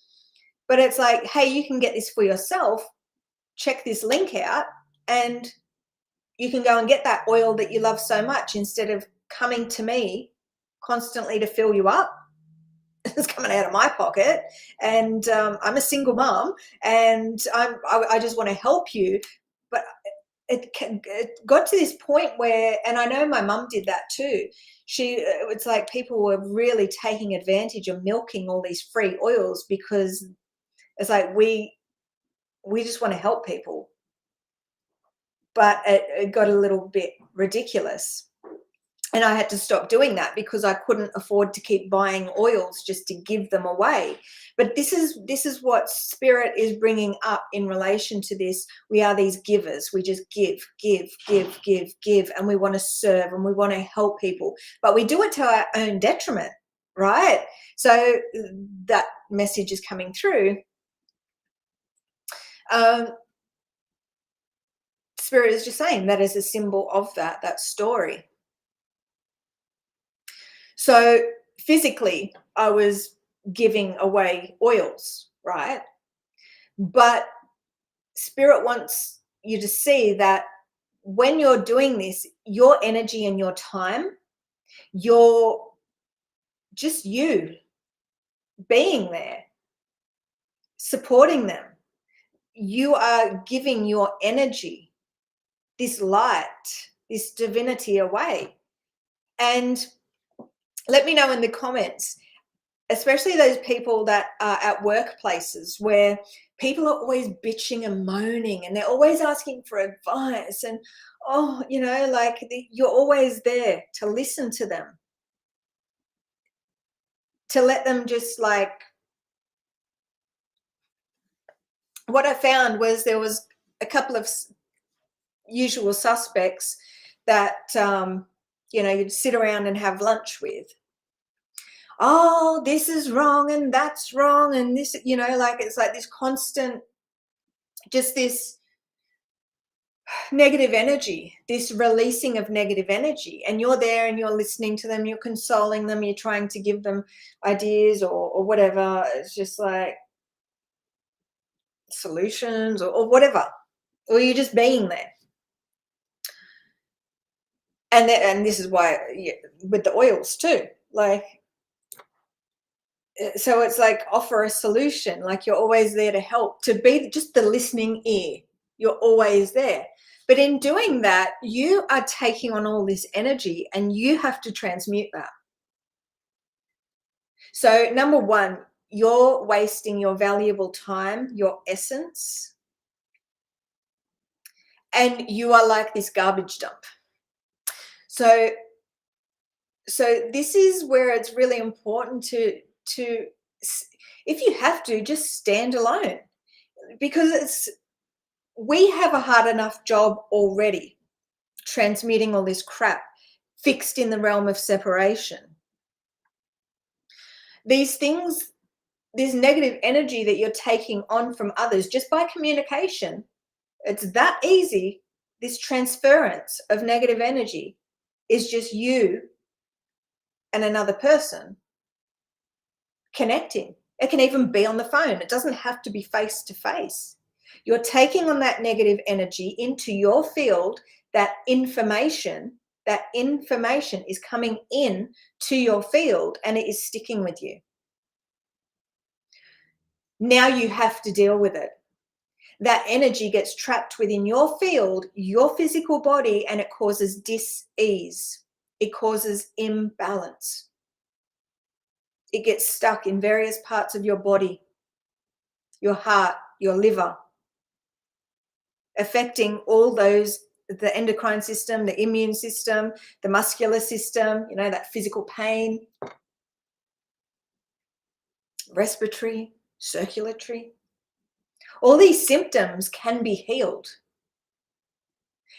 But it's like, hey, you can get this for yourself. Check this link out, and you can go and get that oil that you love so much, instead of coming to me constantly to fill you up. It's coming out of my pocket, and I'm a single mom, and I just want to help you. But it got to this point where, and I know my mum did that too. It's like people were really taking advantage of milking all these free oils, because it's like we just want to help people. But it got a little bit ridiculous. And I had to stop doing that because I couldn't afford to keep buying oils just to give them away. But this is what spirit is bringing up in relation to this. We are these givers. We just give, and we want to serve and we want to help people. But we do it to our own detriment, right? So that message is coming through. Spirit is just saying that is a symbol of that story. So physically, I was giving away oils, right? But spirit wants you to see that when you're doing this, your energy and your time, you're just you being there, supporting them. You are giving your energy, this light, this divinity away. And let me know in the comments, especially those people that are at workplaces where people are always bitching and moaning and they're always asking for advice and, you're always there to listen to them, to let them just what I found was there was a couple of usual suspects that, you'd sit around and have lunch with. Oh, this is wrong and that's wrong and this, it's like this constant, just this negative energy, this releasing of negative energy. And you're there and you're listening to them, you're consoling them, you're trying to give them ideas or whatever. It's just like solutions or whatever, or you're just being there. And this is why with the oils too, so it's like offer a solution, like you're always there to help, to be just the listening ear. You're always there. But in doing that, you are taking on all this energy and you have to transmute that. So number one, you're wasting your valuable time, your essence, and you are like this garbage dump. So this is where it's really important to if you have to, just stand alone, because we have a hard enough job already transmuting all this crap fixed in the realm of separation. These things, this negative energy that you're taking on from others just by communication, it's that easy. This transference of negative energy is just you and another person connecting. It can even be on the phone. It doesn't have to be face to face. You're taking on that negative energy into your field. That information is coming in to your field and it is sticking with you. Now you have to deal with it. That energy gets trapped within your field, your physical body, and it causes dis-ease. It causes imbalance. It gets stuck in various parts of your body, your heart, your liver, affecting all those, the endocrine system, the immune system, the muscular system, that physical pain, respiratory, circulatory. All these symptoms can be healed.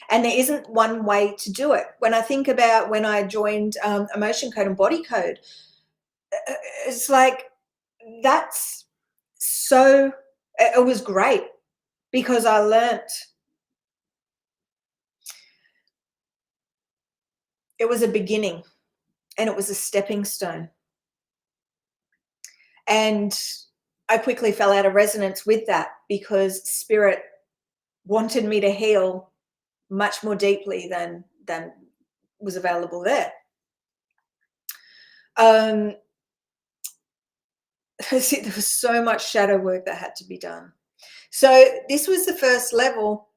And there isn't one way to do it. When I think about when I joined Emotion Code and Body Code, it's like that's so, it was great because I learnt. It was a beginning and it was a stepping stone. And I quickly fell out of resonance with that because spirit wanted me to heal much more deeply than was available there. See, there was so much shadow work that had to be done. So this was the first level.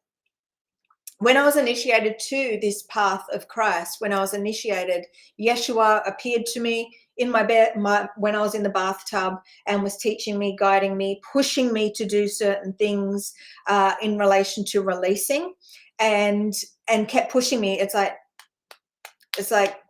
When I was initiated to this path of Christ, when I was initiated, Yeshua appeared to me in my bed, when I was in the bathtub, and was teaching me, guiding me, pushing me to do certain things in relation to releasing, and kept pushing me. It's like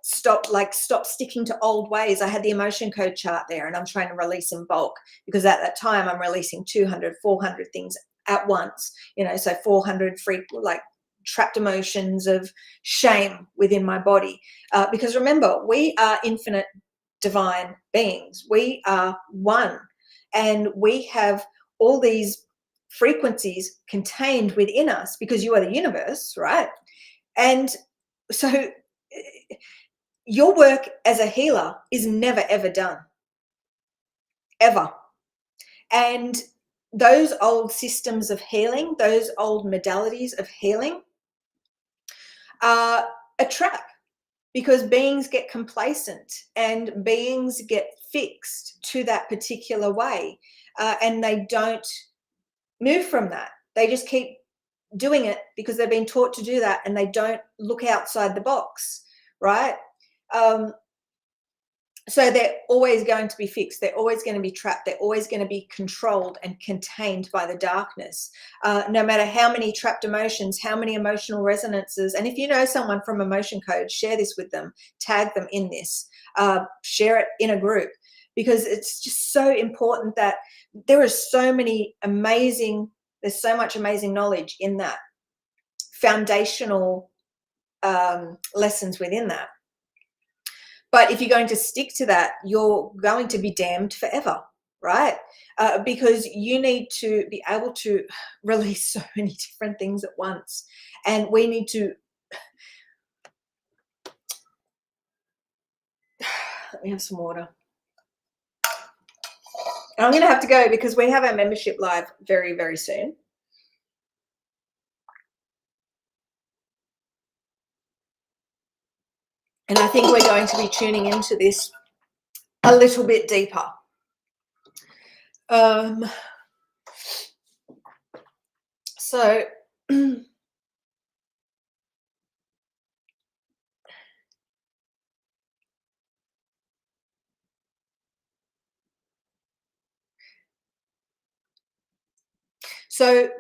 stop sticking to old ways. I had the emotion code chart there, and I'm trying to release in bulk, because at that time I'm releasing 200, 400 things at once, so 400 like trapped emotions of shame within my body. Because remember, we are infinite divine beings. We are one, and we have all these frequencies contained within us, because you are the universe, right? And so your work as a healer is never, ever done, ever. And those old systems of healing, those old modalities of healing are a trap, because beings get complacent and beings get fixed to that particular way, and they don't move from that. They just keep doing it because they've been taught to do that, and they don't look outside the box, right? So they're always going to be fixed. They're always going to be trapped. They're always going to be controlled and contained by the darkness. No matter how many trapped emotions, how many emotional resonances. And if you know someone from Emotion Code, share this with them, tag them in this, share it in a group, because it's just so important that there's so much amazing knowledge in that, foundational lessons within that. But if you're going to stick to that, you're going to be damned forever, right? Because you need to be able to release so many different things at once. And we need to, let me have some water. And I'm going to have to go, because we have our membership live very, very soon. And I think we're going to be tuning into this a little bit deeper. So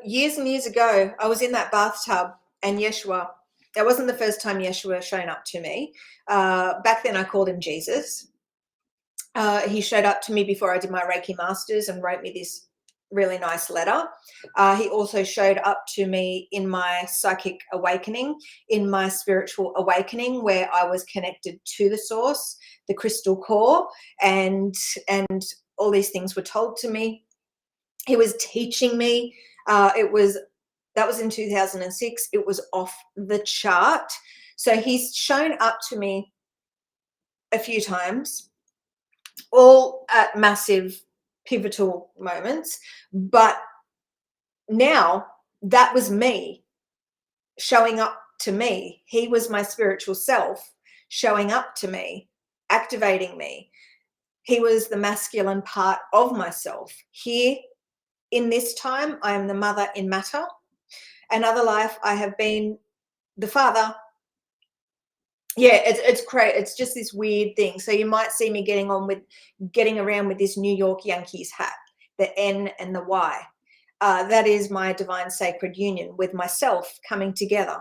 years and years ago, I was in that bathtub, and Yeshua, that wasn't the first time Yeshua shown up to me. Back then I called him Jesus. He showed up to me before I did my Reiki Masters and wrote me this really nice letter. He also showed up to me in my psychic awakening, in my spiritual awakening, where I was connected to the source, the crystal core, and all these things were told to me. He was teaching me. That was in 2006. It was off the chart. So he's shown up to me a few times, all at massive pivotal moments. But now that was me showing up to me. He was my spiritual self showing up to me, activating me. He was the masculine part of myself. Here in this time, I am the mother in matter. Another life, I have been the father. Yeah, it's great. It's just this weird thing. So you might see me getting around with this New York Yankees hat, the N and the Y. That is my divine sacred union with myself coming together,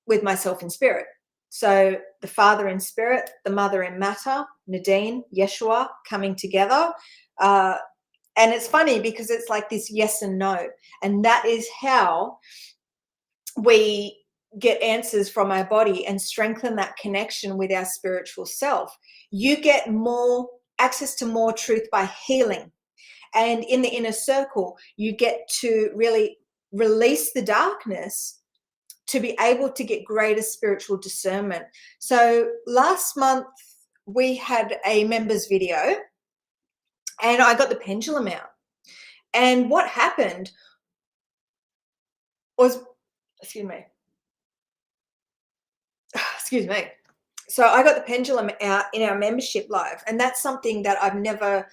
with myself in spirit. So the father in spirit, the mother in matter, Nadine, Yeshua coming together. And it's funny because it's like this yes and no. And that is how we get answers from our body and strengthen that connection with our spiritual self. You get more access to more truth by healing. And in the inner circle, you get to really release the darkness to be able to get greater spiritual discernment. So last month, we had a members video, and I got the pendulum out. And what happened was, excuse me. So I got the pendulum out in our membership live, and that's something that I've never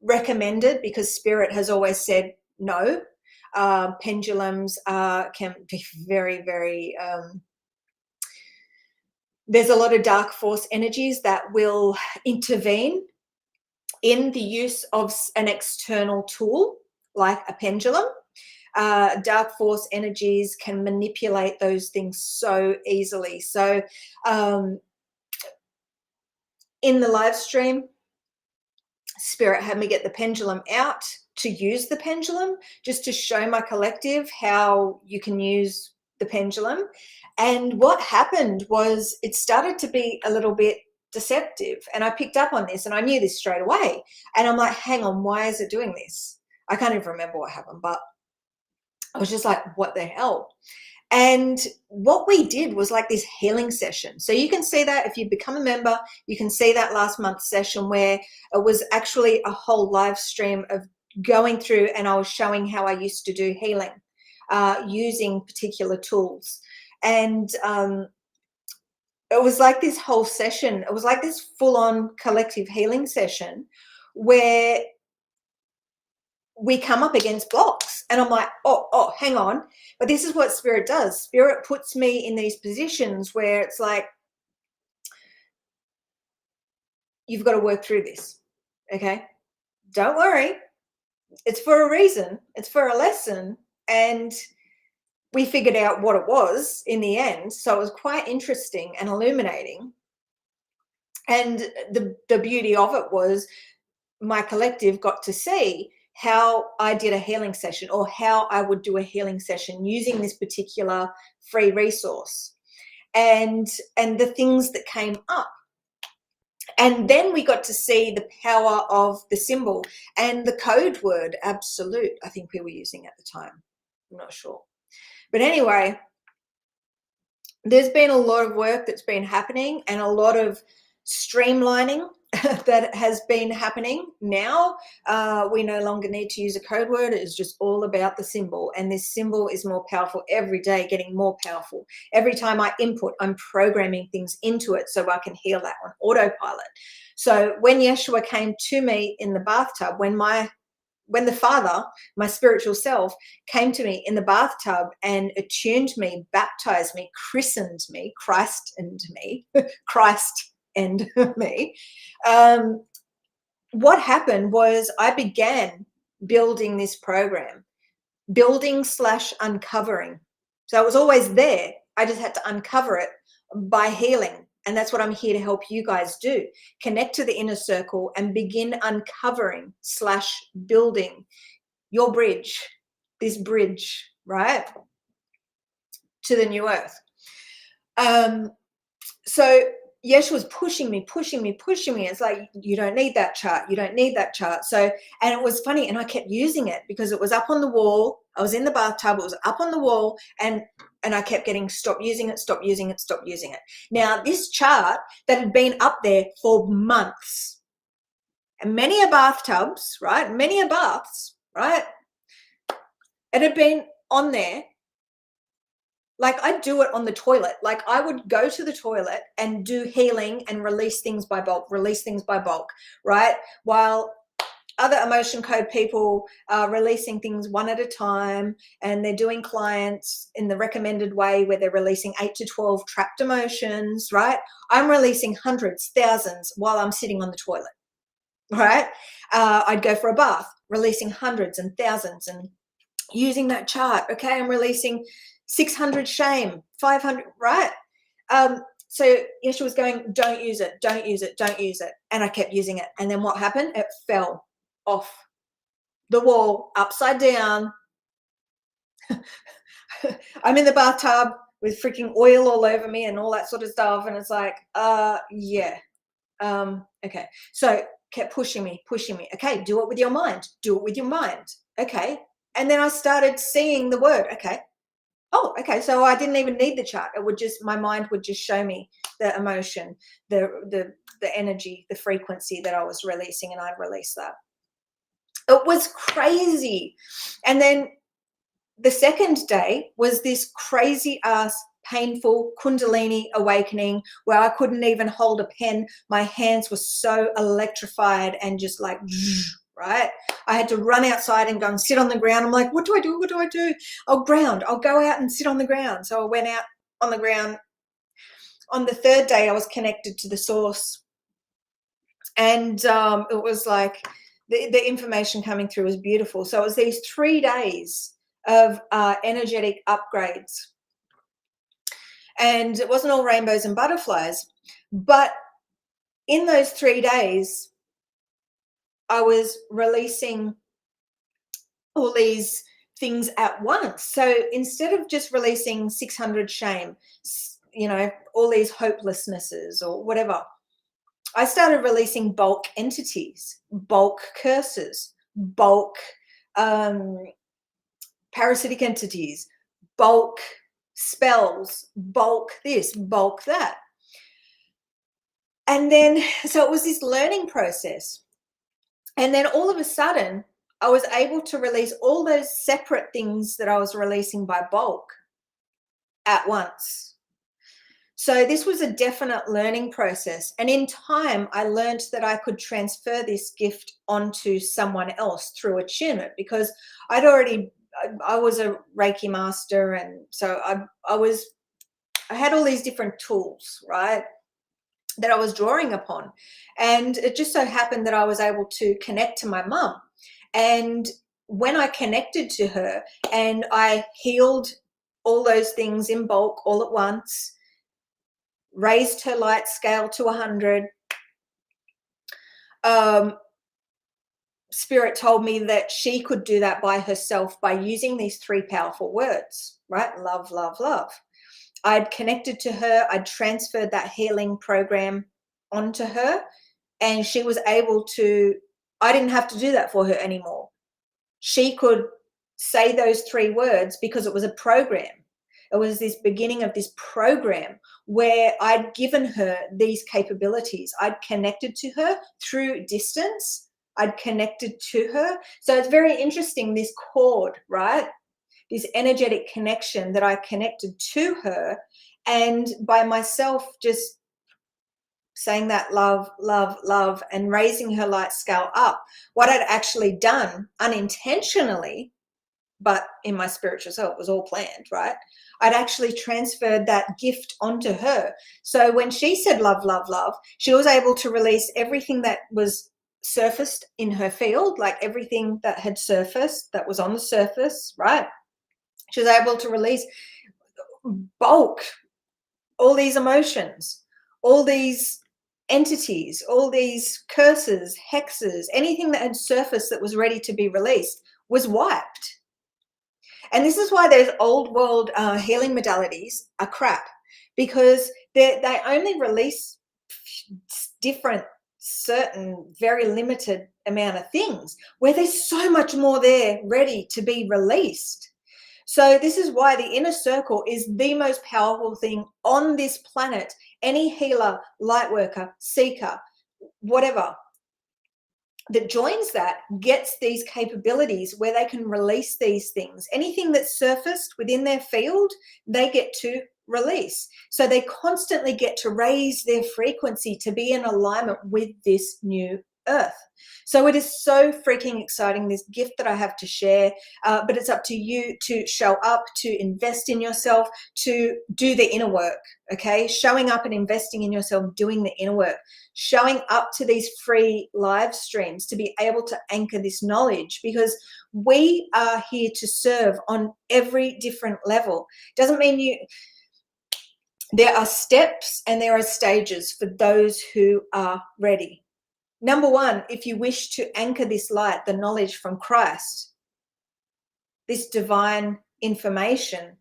recommended, because spirit has always said no. Pendulums can be very, very There's a lot of dark force energies that will intervene in the use of an external tool like a pendulum. Dark force energies can manipulate those things so easily. So in the live stream, Spirit had me get the pendulum out to use the pendulum, just to show my collective how you can use the pendulum. And what happened was it started to be a little bit deceptive, and I picked up on this, and I knew this straight away. And I'm like, hang on, why is it doing this? I can't even remember what happened, but I was just like, what the hell? And what we did was like this healing session. So you can see that if you become a member, you can see that last month's session where it was actually a whole live stream of going through, and I was showing how I used to do healing using particular tools. And it was like this whole session. It was like this full-on collective healing session where we come up against blocks, and I'm like, oh, hang on. But this is what Spirit does. Spirit puts me in these positions where it's like, you've got to work through this. Okay, don't worry, it's for a reason, it's for a lesson. And we figured out what it was in the end. So it was quite interesting and illuminating. And the beauty of it was my collective got to see how I did a healing session, or how I would do a healing session using this particular free resource, and the things that came up. And then we got to see the power of the symbol and the code word absolute, I think we were using at the time. I'm not sure. But anyway, there's been a lot of work that's been happening, and a lot of streamlining that has been happening now. We no longer need to use a code word. It's just all about the symbol, and this symbol is more powerful every day, getting more powerful. Every time I input, I'm programming things into it so I can heal that on autopilot. So when Yeshua came to me in the bathtub, when the Father, my spiritual self, came to me in the bathtub and attuned me, baptized me, christened me, Christ and me, what happened was I began building this program, building/uncovering. So it was always there. I just had to uncover it by healing. And that's what I'm here to help you guys do. Connect to the inner circle and begin uncovering/building your bridge, this bridge, right, to the new earth. So Yesh was pushing me. It's like, you don't need that chart. You don't need that chart. So, and it was funny. And I kept using it because it was up on the wall. I was in the bathtub. It was up on the wall. And I kept getting, stop using it. Now, this chart that had been up there for months, and many a bathtubs, right? Many a baths, right? It had been on there. Like, I'd do it on the toilet. Like, I would go to the toilet and do healing and release things by bulk, right? While other emotion code people are releasing things one at a time, and they're doing clients in the recommended way where they're releasing 8 to 12 trapped emotions, right? I'm releasing hundreds, thousands while I'm sitting on the toilet, right? I'd go for a bath, releasing hundreds and thousands and using that chart. Okay, I'm releasing 600 shame, 500, right? So Yeshua was going, don't use it. And I kept using it. And then what happened? It fell off the wall, upside down. I'm in the bathtub with freaking oil all over me and all that sort of stuff. And it's like, yeah. Okay. So kept pushing me. Okay, do it with your mind. Okay. And then I started seeing the word. Okay, so I didn't even need the chart. It would just, my mind would just show me the emotion, the energy, the frequency that I was releasing, and I'd release that. It was crazy. And then the second day was this crazy ass painful Kundalini awakening where I couldn't even hold a pen. My hands were so electrified and just like, right? I had to run outside and go and sit on the ground. I'm like, what do I do? I'll ground. I'll go out and sit on the ground. So I went out on the ground on the third day, I was connected to the source, and it was like the information coming through was beautiful. So it was these 3 days of energetic upgrades, and it wasn't all rainbows and butterflies, but in those 3 days, I was releasing all these things at once. So instead of just releasing 600 shame, all these hopelessnesses or whatever, I started releasing bulk entities, bulk curses, bulk parasitic entities, bulk spells, bulk this, bulk that. And then, so it was this learning process. And then all of a sudden, I was able to release all those separate things that I was releasing by bulk at once. So this was a definite learning process. And in time, I learned that I could transfer this gift onto someone else through attunement, because I was a Reiki master. And so I had all these different tools, right, that I was drawing upon. And it just so happened that I was able to connect to my mum. And when I connected to her and I healed all those things in bulk all at once, raised her light scale to 100, Spirit told me that she could do that by herself by using these 3 powerful words, right? Love, love, love. I'd connected to her. I'd transferred that healing program onto her, and she was able to, I didn't have to do that for her anymore. She could say those 3 words because it was a program. It was this beginning of this program where I'd given her these capabilities. I'd connected to her through distance. I'd connected to her. So it's very interesting, this cord, right? This energetic connection that I connected to her, and by myself just saying that love, love, love, and raising her light scale up, what I'd actually done unintentionally, but in my spiritual self, it was all planned, right? I'd actually transferred that gift onto her. So when she said love, love, love, she was able to release everything that was surfaced in her field, like everything that had surfaced, that was on the surface, right? She was able to release bulk, all these emotions, all these entities, all these curses, hexes, anything that had surfaced that was ready to be released was wiped. And this is why those old world healing modalities are crap, because they only release different, certain, very limited amount of things, where there's so much more there ready to be released. So this is why the inner circle is the most powerful thing on this planet. Any healer, light worker, seeker, whatever, that joins that gets these capabilities where they can release these things. Anything that's surfaced within their field, they get to release. So they constantly get to raise their frequency to be in alignment with this new earth. So it is so freaking exciting, this gift that I have to share, but it's up to you to show up, to invest in yourself, to do the inner work, okay? Showing up and investing in yourself, doing the inner work, showing up to these free live streams to be able to anchor this knowledge, because we are here to serve on every different level. Doesn't mean there are steps and there are stages for those who are ready. Number 1, if you wish to anchor this light, the knowledge from Christ, this divine information,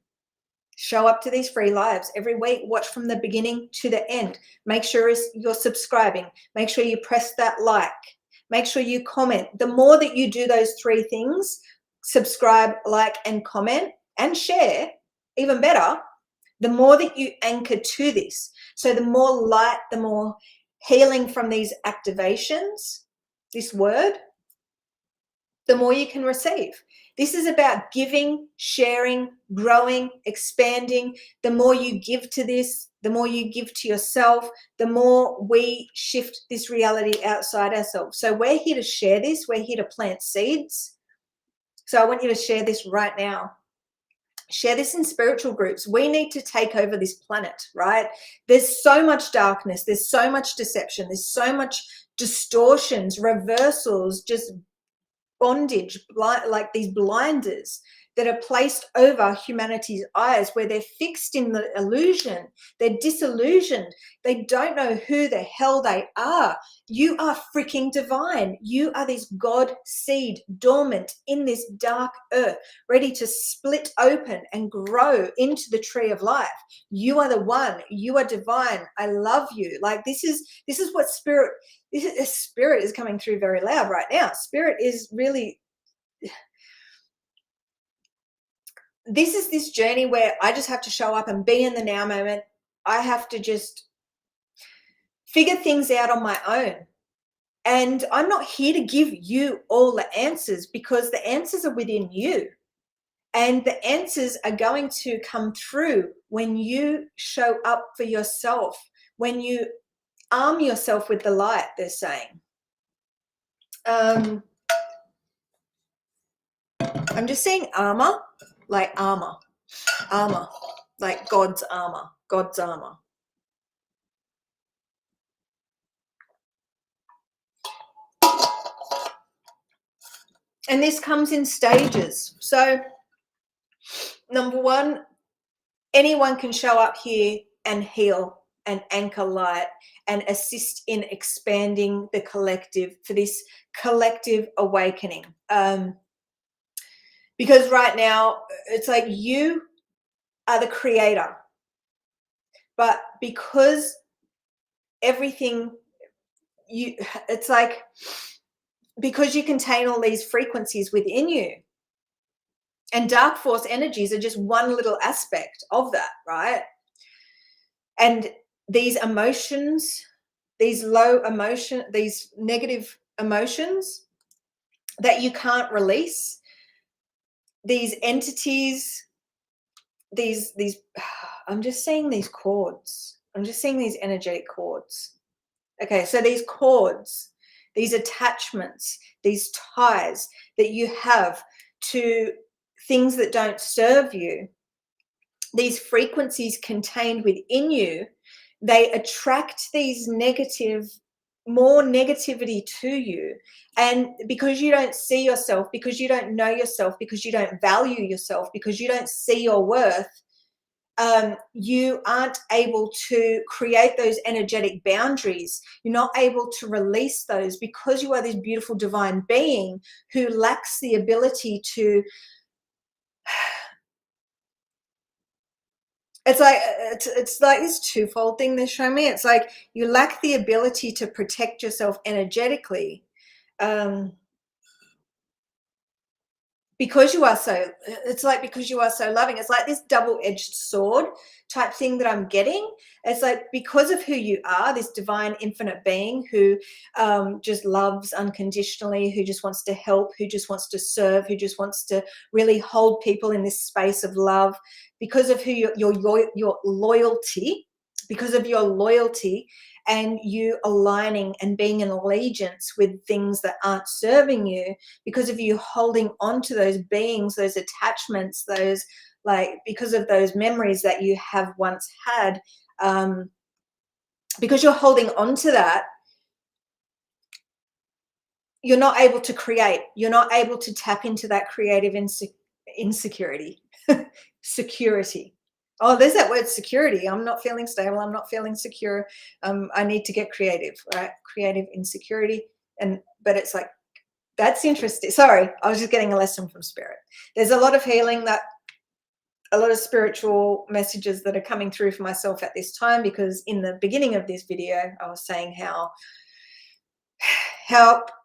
show up to these free lives every week. Watch from the beginning to the end. Make sure you're subscribing. Make sure you press that like. Make sure you comment. The more that you do those 3 things, subscribe, like, and comment, and share, even better, the more that you anchor to this. So the more light, the more healing from these activations, this word, the more you can receive. This is about giving, sharing, growing, expanding. The more you give to this, the more you give to yourself, the more we shift this reality outside ourselves. So we're here to share this. We're here to plant seeds. So I want you to share this right now. Share this in spiritual groups. We need to take over this planet, right? There's so much darkness. There's so much deception. There's so much distortions, reversals, just bondage, like these blinders that are placed over humanity's eyes, where they're fixed in the illusion. They're disillusioned. They don't know who the hell they are. You are freaking divine. You are this God seed dormant in this dark earth, ready to split open and grow into the tree of life. You are the one. You are divine. I love you. Like this is what spirit is coming through very loud right now. Spirit is really, this is this journey where I just have to show up and be in the now moment. I have to just figure things out on my own. And I'm not here to give you all the answers, because the answers are within you. And the answers are going to come through when you show up for yourself, when you arm yourself with the light, they're saying. I'm just seeing armor, like armor, like God's armor. And this comes in stages. So number one, anyone can show up here and heal and anchor light and assist in expanding the collective, for this collective awakening. Because right now it's like you are the creator, but because everything it's like, because you contain all these frequencies within you, and dark force energies are just one little aspect of that, right? And these emotions, these low emotion, these negative emotions that you can't release, these entities, these I'm just seeing these cords. I'm just seeing these energetic cords. Okay, so these cords, these attachments, these ties that you have to things that don't serve you, these frequencies contained within you, they attract these more negativity to you. And because you don't see yourself, because you don't know yourself, because you don't value yourself, because you don't see your worth, you aren't able to create those energetic boundaries. You're not able to release those, because you are this beautiful divine being who lacks the ability to, it's like this twofold thing they're showing me. It's like you lack the ability to protect yourself energetically, because you are so, it's like, because you are so loving. It's like this double-edged sword type thing that I'm getting. It's like, because of who you are, this divine infinite being who just loves unconditionally, who just wants to help, who just wants to serve, who just wants to really hold people in this space of love, because of who your loyalty, because of your loyalty and you aligning and being in allegiance with things that aren't serving you, because of you holding on to those beings, those attachments, those, like, because of those memories that you have once had, because you're holding on to that, you're not able to create. You're not able to tap into that creative insecurity. Security. Oh, there's that word, security. I'm not feeling stable. I'm not feeling secure. I need to get creative, right? Creative insecurity. But it's like, that's interesting. Sorry, I was just getting a lesson from spirit. There's a lot of healing, that a lot of spiritual messages that are coming through for myself at this time, because in the beginning of this video, I was saying how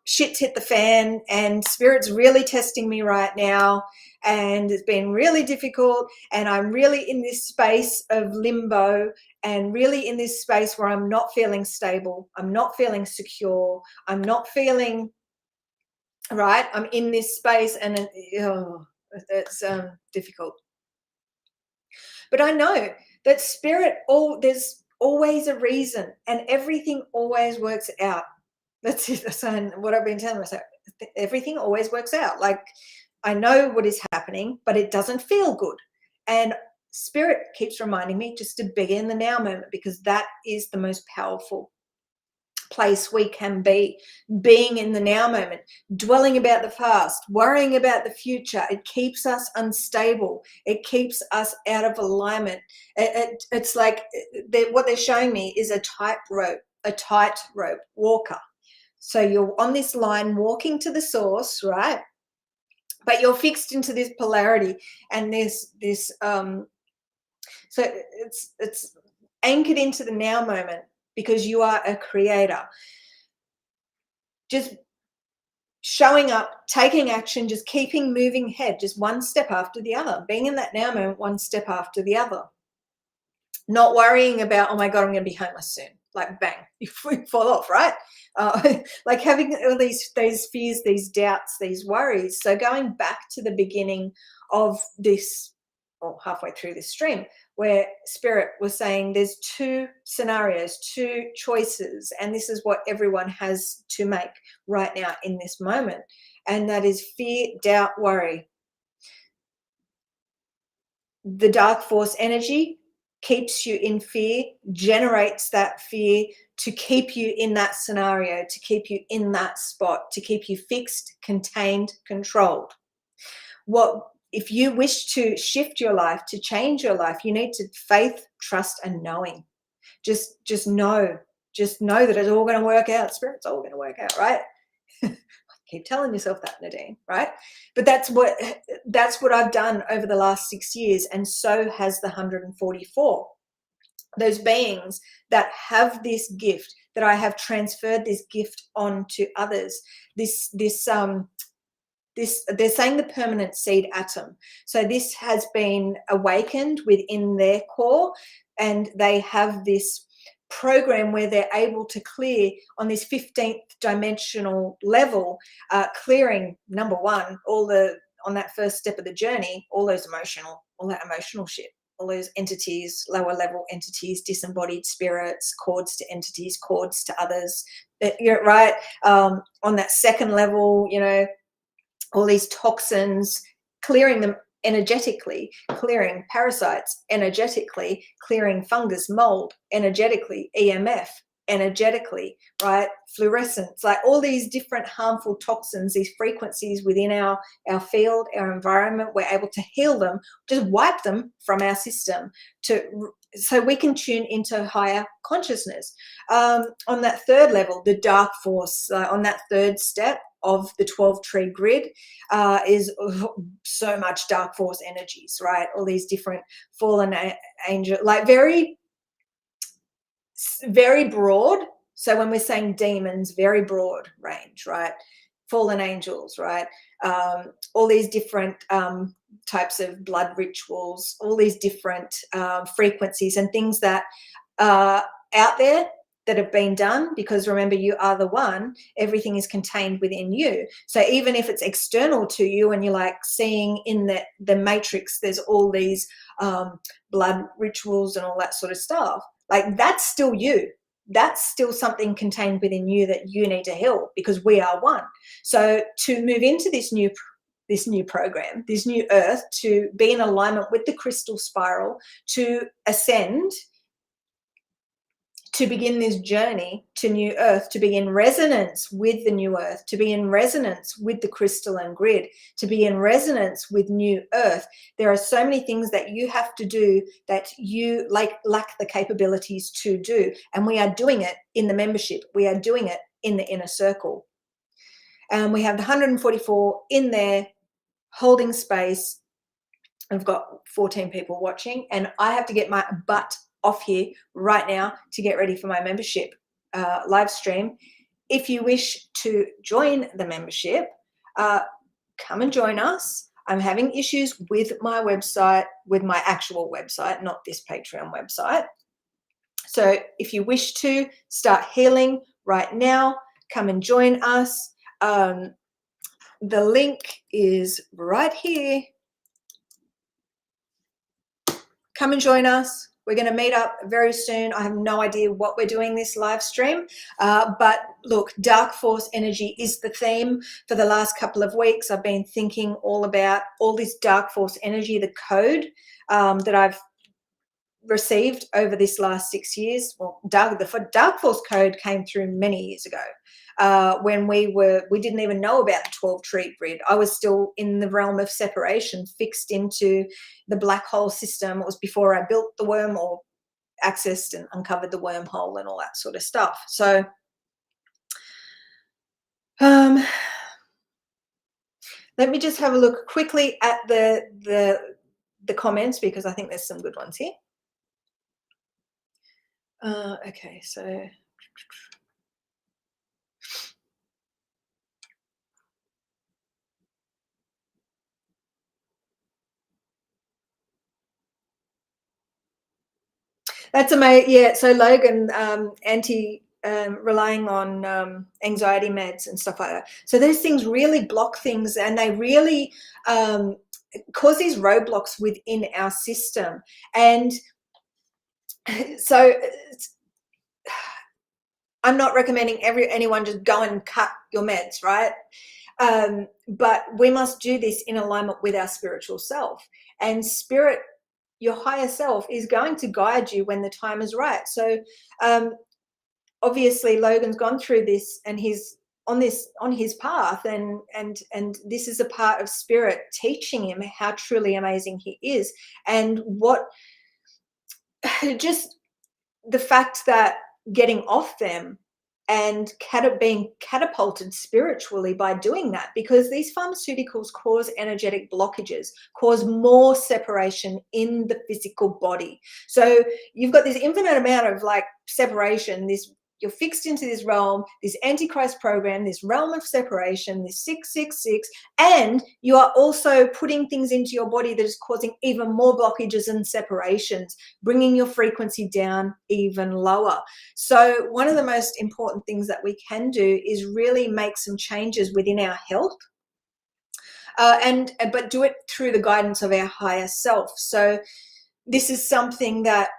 shit's hit the fan and spirit's really testing me right now, and it's been really difficult, and I'm really in this space of limbo, and really in this space where I'm not feeling stable, I'm not feeling secure, I'm not feeling right. I'm in this space, and it's difficult. But I know that spirit, there's always a reason, and everything always works out. That's it. That's what I've been telling myself. Everything always works out. Like, I know what is happening, but it doesn't feel good. And Spirit keeps reminding me just to be in the now moment, because that is the most powerful place we can be. Being in the now moment, dwelling about the past, worrying about the future, it keeps us unstable. It keeps us out of alignment. It's like what they're showing me is a tightrope walker. So you're on this line walking to the source, right? But you're fixed into this polarity and this so it's anchored into the now moment, because you are a creator. Just showing up, taking action, just keeping moving ahead, just one step after the other, being in that now moment, one step after the other. Not worrying about, oh my God, I'm going to be homeless soon. Like, bang, you fall off, right? Like having all these fears, these doubts, these worries. So going back to the beginning of this, or halfway through this stream, where Spirit was saying there's two scenarios, two choices, and this is what everyone has to make right now in this moment. And that is fear, doubt, worry. The dark force energy keeps you in fear, generates that fear to keep you in that scenario, to keep you in that spot, to keep you fixed, contained, controlled. What if you wish to shift your life, to change your life, you need to faith, trust, and knowing. Just know that it's all going to work out. Spirit's all going to work out, right? Keep telling yourself that, Nadine, right? But that's what I've done over the last 6 years, and so has the 144. Those beings that have this gift, that I have transferred this gift on to others. This they're saying the permanent seed atom. So this has been awakened within their core, and they have this program where they're able to clear on this 15th dimensional level, clearing, number one, on that first step of the journey, all that emotional shit, all those entities, lower level entities, disembodied spirits, cords to entities, cords to others. You're right. On that second level, all these toxins, clearing them energetically, clearing parasites energetically, clearing fungus, mold energetically, EMF energetically, right? Fluorescence, like all these different harmful toxins, these frequencies within our field, our environment, we're able to heal them, just wipe them from our system so we can tune into higher consciousness. On that third level, the dark force, on that third step of the 12 tree grid, is so much dark force energies, right? All these different fallen angel, like very, very broad. So when we're saying demons, very broad range, right? Fallen angels, right? All these different types of blood rituals, all these different frequencies and things that are out there that have been done, because remember, you are the one, everything is contained within you. So even if it's external to you and you're like seeing in the matrix, there's all these blood rituals and all that sort of stuff, like that's still you. That's still something contained within you that you need to heal, because we are one. So to move into this new program, this new earth, to be in alignment with the crystal spiral, to ascend, to begin this journey to new earth, to be in resonance with the new earth, to be in resonance with the crystalline grid, to be in resonance with new earth. There are so many things that you have to do that you lack the capabilities to do. And we are doing it in the membership. We are doing it in the inner circle. And we have the 144 in there holding space. I've got 14 people watching, and I have to get my butt off here right now to get ready for my membership live stream. If you wish to join the membership, come and join us. I'm having issues with my website, with my actual website, not this Patreon website. So if you wish to start healing right now, come and join us. The link is right here. Come and join us. We're going to meet up very soon. I have no idea what we're doing this live stream, but look, dark force energy is the theme for the last couple of weeks. I've been thinking all about all this dark force energy, the code that I've received over this last 6 years. Well, the dark force code came through many years ago. When we didn't even know about the 12 tree grid. I was still in the realm of separation, fixed into the black hole system. It was before I built the worm or accessed and uncovered the wormhole and all that sort of stuff. So let me just have a look quickly at the comments, because I think there's some good ones here. Okay, so that's amazing. Yeah, so Logan, relying on anxiety meds and stuff like that. So those things really block things, and they really cause these roadblocks within our system. And so I'm not recommending anyone just go and cut your meds, right? But we must do this in alignment with our spiritual self. And spirit, your higher self, is going to guide you when the time is right. So obviously Logan's gone through this, and he's on his path, and this is a part of spirit teaching him how truly amazing he is. And what just the fact that getting off them and being catapulted spiritually by doing that, because these pharmaceuticals cause energetic blockages, cause more separation in the physical body. So you've got this infinite amount of like separation, you're fixed into this realm, this antichrist program, this realm of separation, this 666, and you are also putting things into your body that is causing even more blockages and separations, bringing your frequency down even lower. So one of the most important things that we can do is really make some changes within our health, but do it through the guidance of our higher self. So this is something that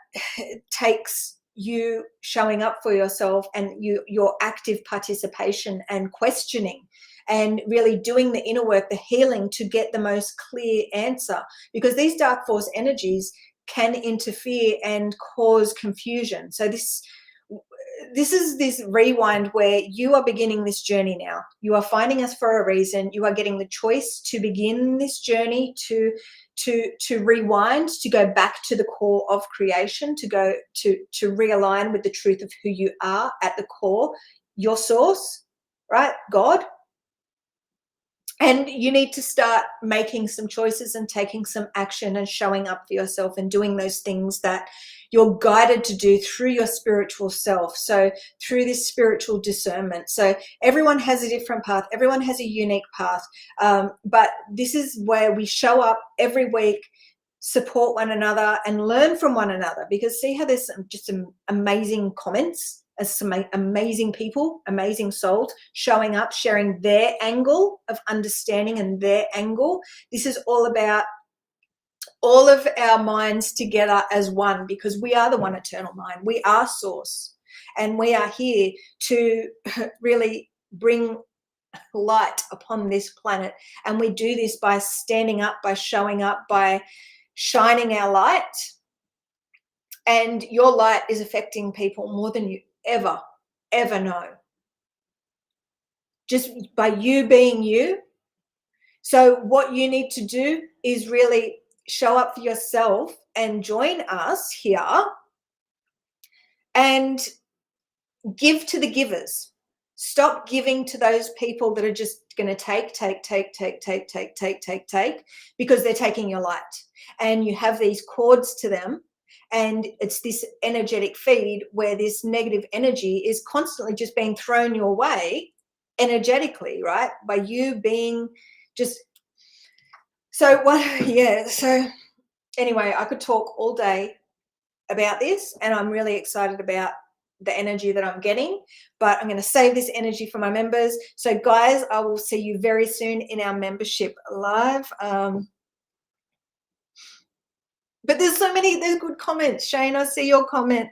takes you showing up for yourself, and your active participation and questioning, and really doing the inner work, the healing, to get the most clear answer, because these dark force energies can interfere and cause confusion. So this is this rewind where you are beginning this journey now. You are finding us for a reason. You are getting the choice to begin this journey, to rewind, to go back to the core of creation, to go to realign with the truth of who you are at the core, your source, right? God. And you need to start making some choices and taking some action and showing up for yourself and doing those things that you're guided to do through your spiritual self. So through this spiritual discernment. So everyone has a different path. Everyone has a unique path. But this is where we show up every week, support one another, and learn from one another. Because see how there's some amazing comments, as some amazing people, amazing souls showing up, sharing their angle of understanding and their angle. This is all about all of our minds together as one, because we are the one eternal mind. We are source, and we are here to really bring light upon this planet. And we do this by standing up, by showing up, by shining our light. And your light is affecting people more than you ever know, just by you being you. So what you need to do is really show up for yourself and join us here and give to the givers. Stop giving to those people that are just going to take, because they're taking your light, and you have these cords to them. And it's this energetic feed where this negative energy is constantly just being thrown your way energetically, right? By you being just, so what, yeah. So anyway, I could talk all day about this, and I'm really excited about the energy that I'm getting, but I'm going to save this energy for my members. So guys, I will see you very soon in our membership live. But there's good comments. Shane, I see your comment.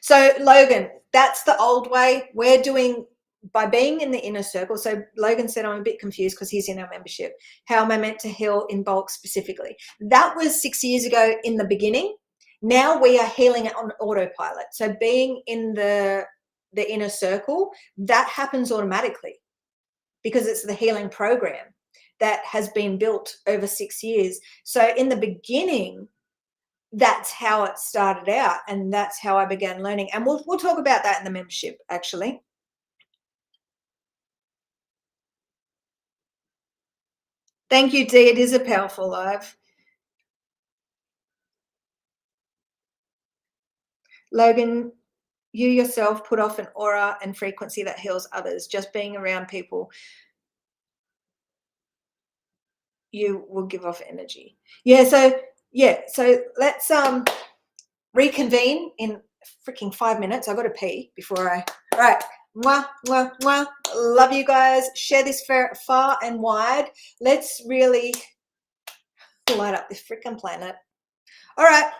So Logan, that's the old way. We're doing by being in the inner circle. So Logan said, I'm a bit confused because he's in our membership. How am I meant to heal in bulk specifically? That was 6 years ago in the beginning. Now we are healing it on autopilot. So being in the inner circle, that happens automatically because it's the healing program that has been built over 6 years. So in the beginning, that's how it started out, and that's how I began learning. And we'll talk about that in the membership, actually. Thank you, Dee. It is a powerful live. Logan, you yourself put off an aura and frequency that heals others. Just being around people, you will give off energy. So let's reconvene in freaking 5 minutes. I got to pee before I. All right. Mwah, mwah, mwah. Love you guys. Share this far and wide. Let's really light up this freaking planet. All right.